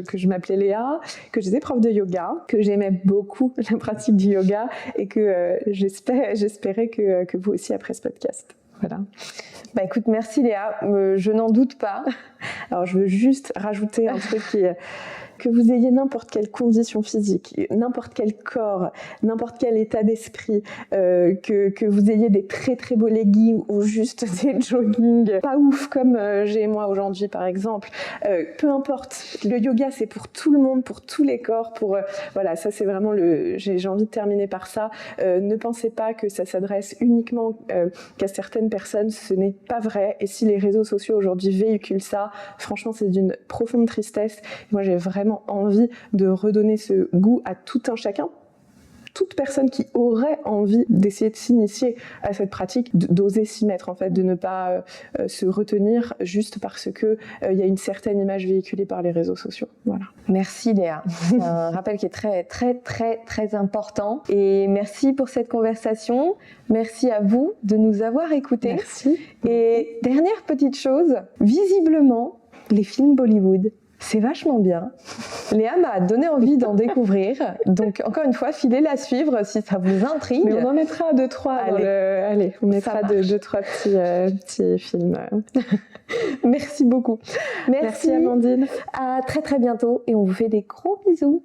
que je m'appelais Léa, que j'étais prof de yoga, que j'aimais beaucoup la pratique du yoga et que j'espérais que vous aussi après ce podcast. Voilà. Bah écoute, merci Léa, je n'en doute pas. Alors, je veux juste rajouter un truc qui est... Que vous ayez n'importe quelle condition physique, n'importe quel corps, n'importe quel état d'esprit, que vous ayez des très très beaux leggings ou juste des joggings pas ouf comme j'ai moi aujourd'hui par exemple, peu importe, le yoga c'est pour tout le monde, pour tous les corps, voilà, ça c'est vraiment j'ai envie de terminer par ça. Ne pensez pas que ça s'adresse uniquement qu'à certaines personnes, ce n'est pas vrai, et si les réseaux sociaux aujourd'hui véhiculent ça, franchement c'est d'une profonde tristesse. Moi j'ai vraiment envie de redonner ce goût à tout un chacun. Toute personne qui aurait envie d'essayer de s'initier à cette pratique, d'oser s'y mettre en fait, de ne pas se retenir juste parce que y a une certaine image véhiculée par les réseaux sociaux. Voilà. Merci Léa, c'est un rappel qui est très très très très important, et merci pour cette conversation. Merci à vous de nous avoir écoutés. Merci. Et dernière petite chose, visiblement les films Bollywood, c'est vachement bien. Léa m'a donné envie d'en découvrir. Donc, encore une fois, filez la suivre si ça vous intrigue. Mais on en mettra 2-3 Allez, on mettra 2-3 petits films. Merci beaucoup. Merci Amandine. À très très bientôt et on vous fait des gros bisous.